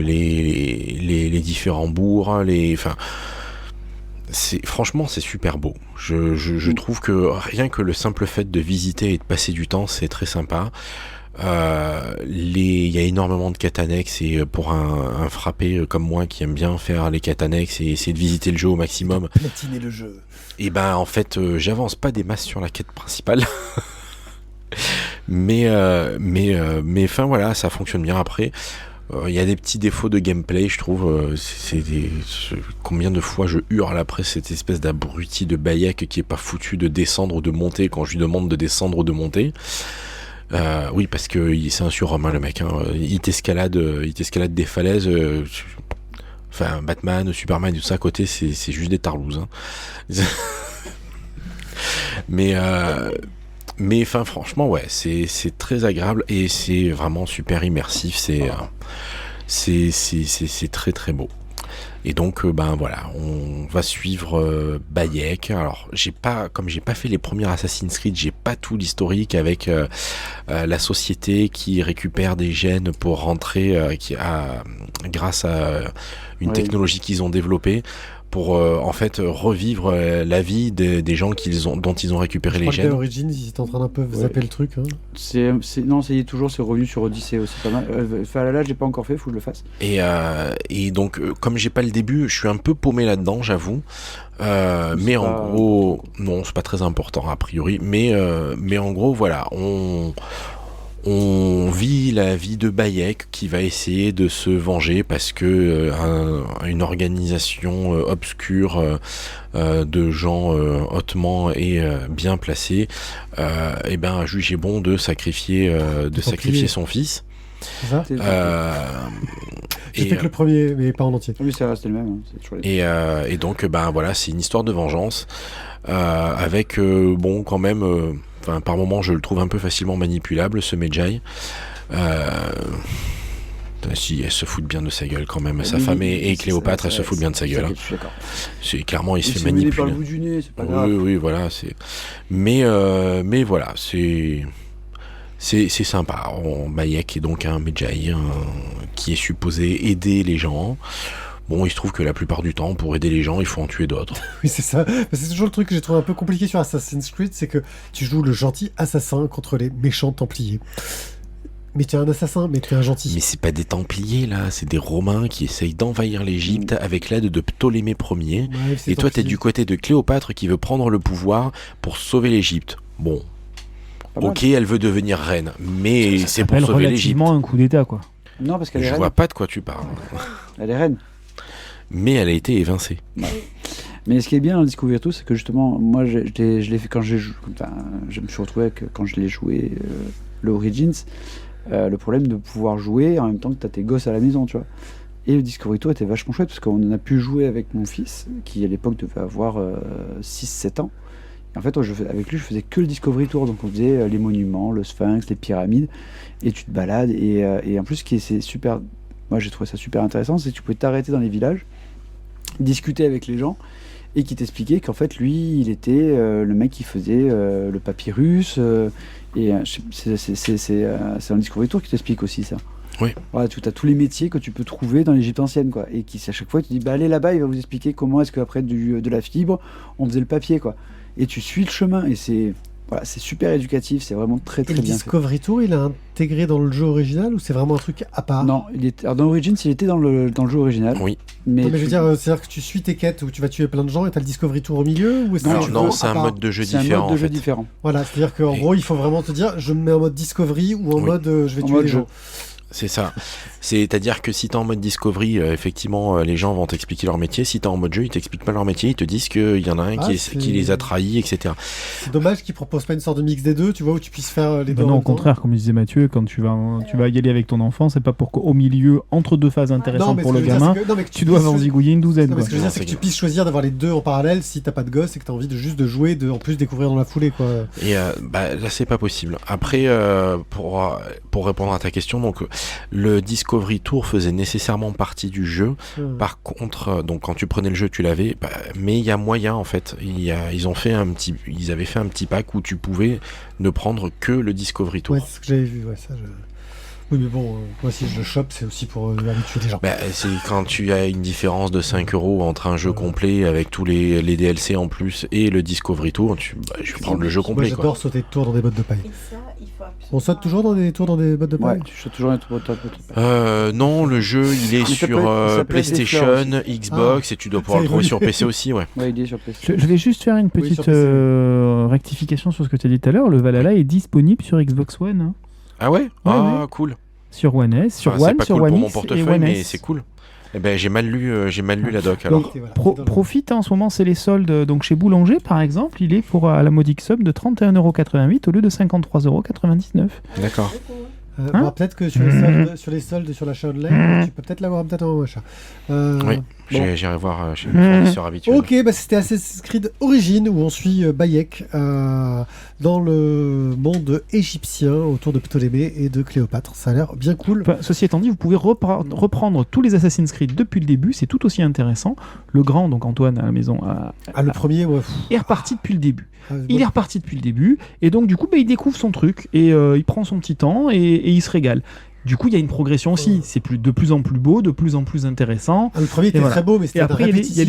les différents bourgs, franchement, c'est super beau. Je trouve que rien que le simple fait de visiter et de passer du temps, c'est très sympa. Il y a énormément de quêtes annexes et pour un frappé comme moi qui aime bien faire les quêtes annexes et essayer de visiter le jeu au maximum, platiner le jeu. Et en fait j'avance pas des masses sur la quête principale. mais enfin voilà, ça fonctionne bien. Après il y a des petits défauts de gameplay, je trouve. Combien de fois je hurle après cette espèce d'abruti de Bayek qui est pas foutu de descendre ou de monter quand je lui demande de descendre ou de monter. Oui, parce que c'est un surhomme, hein, le mec. Hein. Il t'escalade des falaises. Enfin, Batman, Superman, tout ça à côté, c'est juste des tarlouses. Hein. Mais enfin, franchement, ouais, c'est très agréable et c'est vraiment super immersif. C'est très très beau. Et donc, ben voilà, on va suivre Bayek. Alors, comme j'ai pas fait les premiers Assassin's Creed, j'ai pas tout l'historique avec la société qui récupère des gènes pour rentrer, grâce à une technologie qu'ils ont développée, pour en fait revivre la vie des gens dont ils ont récupéré les gènes. Origins, ils étaient en train d'un peu zapper le truc. Hein. Non, c'est revenu sur Odyssey aussi, pas mal. Là, j'ai pas encore fait, faut que je le fasse. Et donc, comme j'ai pas le début, je suis un peu paumé là-dedans, j'avoue. Mais en gros, non, c'est pas très important a priori. Mais en gros, voilà, on vit la vie de Bayek qui va essayer de se venger parce que une organisation obscure de gens hautement et bien placés et ben a jugé bon de sacrifier son fils. C'est ça J'ai fait que le premier, mais pas en entier. Oui, ça reste le même. Hein, et donc, ben voilà, c'est une histoire de vengeance avec bon quand même. Enfin, par moments, je le trouve un peu facilement manipulable, ce Medjay. Si, elle se fout bien de sa gueule quand même. Sa femme et Cléopâtre, elle se fout bien de sa gueule. Hein. C'est clairement, il se fait manipuler. Par le bout du nez, c'est pas grave. Oui, voilà. Mais voilà, c'est sympa. Bayek est donc un Medjay qui est supposé aider les gens. Bon, il se trouve que la plupart du temps, pour aider les gens, il faut en tuer d'autres. Oui, c'est ça. C'est toujours le truc que j'ai trouvé un peu compliqué sur Assassin's Creed, c'est que tu joues le gentil assassin contre les méchants templiers. Mais tu es un assassin, mais tu es un gentil. Mais c'est pas des templiers, là, c'est des Romains qui essayent d'envahir l'Égypte avec l'aide de Ptolémée Ier. Ouais, et toi, t'es du côté de Cléopâtre qui veut prendre le pouvoir pour sauver l'Égypte. Bon, ok, elle veut devenir reine, mais c'est pour sauver l'Égypte. Un coup d'état, quoi. Non, parce qu'elle est reine. Je vois pas de quoi tu parles. Elle est reine. Mais elle a été évincée. Ouais. Mais ce qui est bien dans le Disco Virtus, c'est que justement, moi, je l'ai fait quand j'ai joué. Enfin, je me suis retrouvé avec, quand je l'ai joué, le Origins, le problème de pouvoir jouer en même temps que tu as tes gosses à la maison, tu vois. Et le Discovery Tour était vachement chouette parce qu'on en a pu jouer avec mon fils, qui à l'époque devait avoir 6-7 ans. Et en fait, avec lui, je faisais que le Discovery Tour. Donc on faisait les monuments, le Sphinx, les pyramides, et tu te balades. Et en plus, c'est super. Moi, j'ai trouvé ça super intéressant, c'est que tu pouvais t'arrêter dans les villages, discuter avec les gens, et qui t'expliquait qu'en fait, lui, il était le mec qui faisait le papyrus. Et c'est un Discovery Tour qui t'explique aussi ça. Oui. Voilà, tu as tous les métiers que tu peux trouver dans l'Égypte ancienne, quoi. Et qui, à chaque fois, tu dis, bah, allez là-bas, il va vous expliquer comment est-ce qu'après de la fibre, on faisait le papier, quoi. Et tu suis le chemin, et c'est super éducatif, c'est vraiment très très bien. Et le Discovery Tour, il a intégré dans le jeu original ou c'est vraiment un truc à part? Non, alors dans Origins, il était dans le jeu original. Oui. Mais je veux dire, c'est-à-dire que tu suis tes quêtes où tu vas tuer plein de gens et t'as le Discovery Tour au milieu ou Non, c'est un mode de jeu différent. différent. Voilà, c'est-à-dire qu'en gros, il faut vraiment te dire, je me mets en mode Discovery ou en mode je vais tuer les gens. C'est ça. C'est-à-dire que si t'es en mode Discovery, effectivement, les gens vont t'expliquer leur métier. Si t'es en mode jeu, ils t'expliquent pas leur métier. Ils te disent qu'il y en a un qui les a trahis, etc. C'est dommage qu'ils proposent pas une sorte de mix des deux, tu vois, où tu puisses faire les deux. Non, au contraire, comme disait Mathieu, quand tu vas y aller avec ton enfant, c'est pas pour qu'au milieu, entre deux phases intéressantes pour le gamin, tu dois en zigouiller une douzaine. Ce que je veux dire, c'est que tu puisses choisir d'avoir les deux en parallèle si t'as pas de gosse et que t'as envie juste de jouer, en plus découvrir dans la foulée, quoi. Et là, c'est pas possible. Après, pour répondre à ta question, donc le Discovery Tour faisait nécessairement partie du jeu. Par contre, donc quand tu prenais le jeu, tu l'avais, mais il y a moyen en fait. Ils avaient fait un petit pack où tu pouvais ne prendre que le Discovery Tour. Ouais, c'est ce que j'avais vu. Ouais, ça. Oui, mais bon, moi si je le chope, c'est aussi pour aller tuer les gens. C'est quand tu as une différence de 5 € entre un jeu complet avec tous les DLC en plus et le Discovery Tour, je vais prendre le jeu complet. Moi j'adore sauter de tours dans des bottes de paille. On saute toujours dans des tours dans des bottes de paille? Ouais, tu sautes toujours dans des bottes de paille. Non, le jeu il est sur PlayStation, Xbox et tu dois pouvoir le trouver sur PC aussi, ouais. Ouais, il est sur PC. Je vais juste faire une petite rectification sur ce que tu as dit tout à l'heure. Le Valhalla est disponible sur Xbox One. Hein. Ah ouais? Ouais. Cool. Sur One S, sur Enfin, One, c'est pas sur cool One pour X mon et portefeuille, One mais S. c'est cool. Eh ben, j'ai mal lu la doc alors. Donc, profite en ce moment, c'est les soldes. Donc chez Boulanger, par exemple, il est pour à la modique somme de 31,88 € au lieu de 53,99 €. D'accord. Bon, peut-être que sur les soldes sur l'achat online, tu peux peut-être l'avoir peut-être en achat. Oui, bon. j'irai voir chez le fournisseur habituel. Ok, bah c'était Assassin's Creed Origins où on suit Bayek dans le monde égyptien autour de Ptolémée et de Cléopâtre. Ça a l'air bien cool. Enfin, ceci étant dit, vous pouvez reprendre tous les Assassin's Creed depuis le début, c'est tout aussi intéressant. Le grand, donc Antoine à la maison, le premier, ouais. est reparti depuis le début. Ouais. Il est reparti depuis le début, et donc du coup, il découvre son truc, et il prend son petit temps, et il se régale. Du coup, il y a une progression aussi. C'est de plus en plus beau, de plus en plus intéressant. Le premier était très beau, mais c'était après, il y a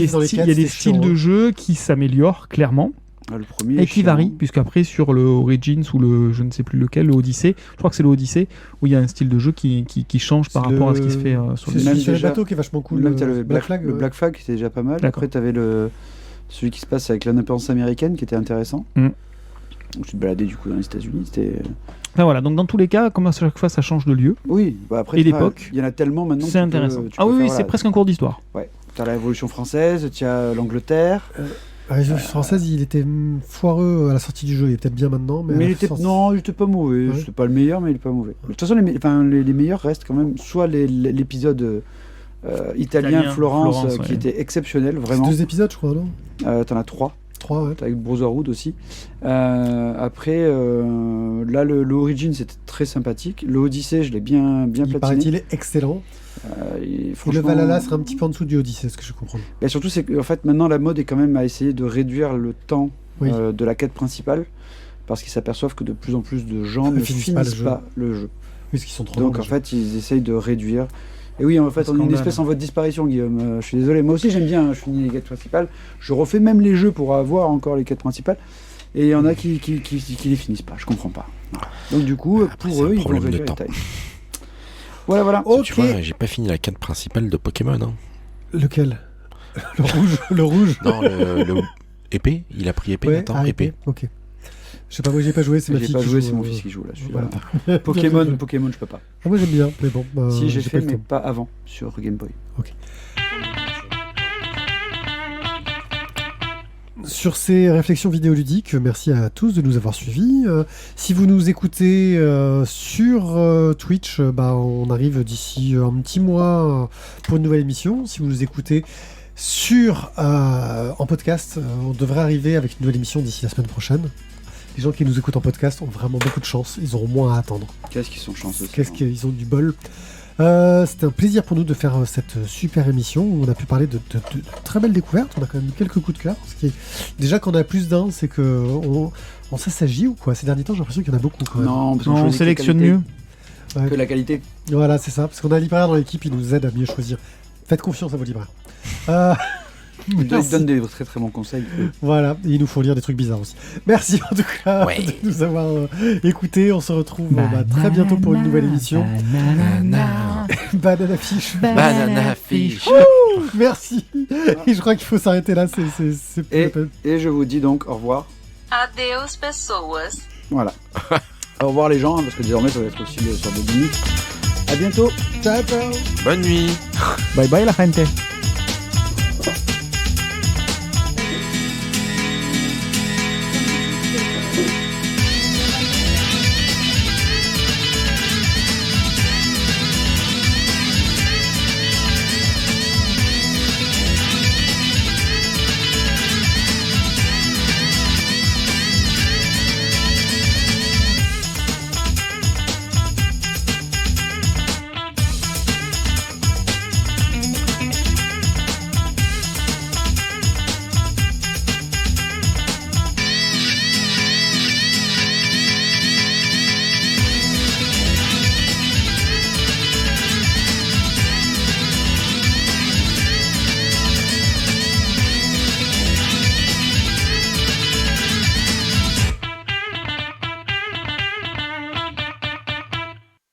des styles de jeu qui s'améliorent clairement. Le premier et qui varie, puisqu'après sur le Origins ou le je ne sais plus lequel, le Odyssey, je crois que c'est le Odyssey, où il y a un style de jeu qui change par rapport à ce qui se fait sur le même le bateau qui est vachement cool. Même le Black Flag. Le Black Flag qui était déjà pas mal. Après, tu avais celui qui se passe avec l'indépendance américaine qui était intéressant. Donc tu te baladais du coup dans les États-Unis. Enfin, voilà, donc dans tous les cas, comme à chaque fois ça change de lieu oui, après, et d'époque, il y en a tellement maintenant. C'est intéressant. C'est presque un cours d'histoire. Ouais. Tu as la Révolution française, tu as l'Angleterre. La Révolution française, il était foireux à la sortie du jeu. Il est peut-être bien maintenant, mais non, il était pas mauvais. C'était pas le meilleur, mais il est pas mauvais. De toute façon, les meilleurs restent quand même soit l'épisode italien Florence qui était exceptionnel, vraiment. C'est 2 épisodes, je crois, non T'en as 3. 3, ouais. Avec Brotherhood aussi. Après, là, le Origin, c'était très sympathique. Le Odyssey, je l'ai bien platiné. Il paraît qu'il est excellent. Et le Valhalla sera un petit peu en dessous du Odyssey, ce que je comprends. Et surtout, c'est qu'en fait, maintenant, la mode est quand même à essayer de réduire le temps de la quête principale, parce qu'ils s'aperçoivent que de plus en plus de gens ne finissent pas le jeu. Parce qu'ils sont trop Donc, en fait, ils essayent de réduire. Et oui, en fait, on est une espèce en voie de disparition, Guillaume. Je suis désolé. Moi aussi, j'aime bien. Je finis les quêtes principales. Je refais même les jeux pour avoir encore les quêtes principales. Et il y en a qui les finissent pas. Je comprends pas. Voilà. Donc, du coup, pour eux, ils vont réduire les tailles. Voilà. Okay. Tu vois, j'ai pas fini la quête principale de Pokémon. Hein. Lequel? Le rouge. Non, le épée. Il a pris épée. Ouais, Attends, épée. Ok. Je sais pas, moi j'ai pas joué, c'est ma fille qui joue. C'est mon fils qui joue là. Voilà. Pokémon, je peux pas. Moi j'aime bien, mais bon. Si j'ai fait, mais pas avant sur Game Boy. Ok. Sur ces réflexions vidéoludiques, merci à tous de nous avoir suivis. Si vous nous écoutez sur Twitch, on arrive d'ici un petit mois pour une nouvelle émission. Si vous nous écoutez en podcast, on devrait arriver avec une nouvelle émission d'ici la semaine prochaine. Les gens qui nous écoutent en podcast ont vraiment beaucoup de chance. Ils auront moins à attendre. Qu'est-ce qu'ils sont chanceux. Qu'est-ce qu'ils ont du bol. C'était un plaisir pour nous de faire cette super émission où on a pu parler de très belles découvertes. On a quand même eu quelques coups de cœur. Déjà qu'on a plus d'un, c'est qu'on s'assagit ou quoi. Ces derniers temps, j'ai l'impression qu'il y en a beaucoup quand même. Non, parce on sélectionne mieux que la qualité. Voilà, c'est ça. Parce qu'on a un libraire dans l'équipe, il nous aide à mieux choisir. Faites confiance à vos libraires. Ils donnent des très très bons conseils. Voilà, et ils nous font lire des trucs bizarres aussi. Merci en tout cas de nous avoir écoutés. On se retrouve très bientôt pour une nouvelle émission. Banana Fish. Banana Fish. Merci. Et je crois qu'il faut s'arrêter là. Et je vous dis donc au revoir. Adeus pessoas. Voilà. Au revoir les gens, parce que désormais ça va être aussi sur des minutes. À bientôt. Ciao, ciao. Bonne nuit. Bye bye la gente.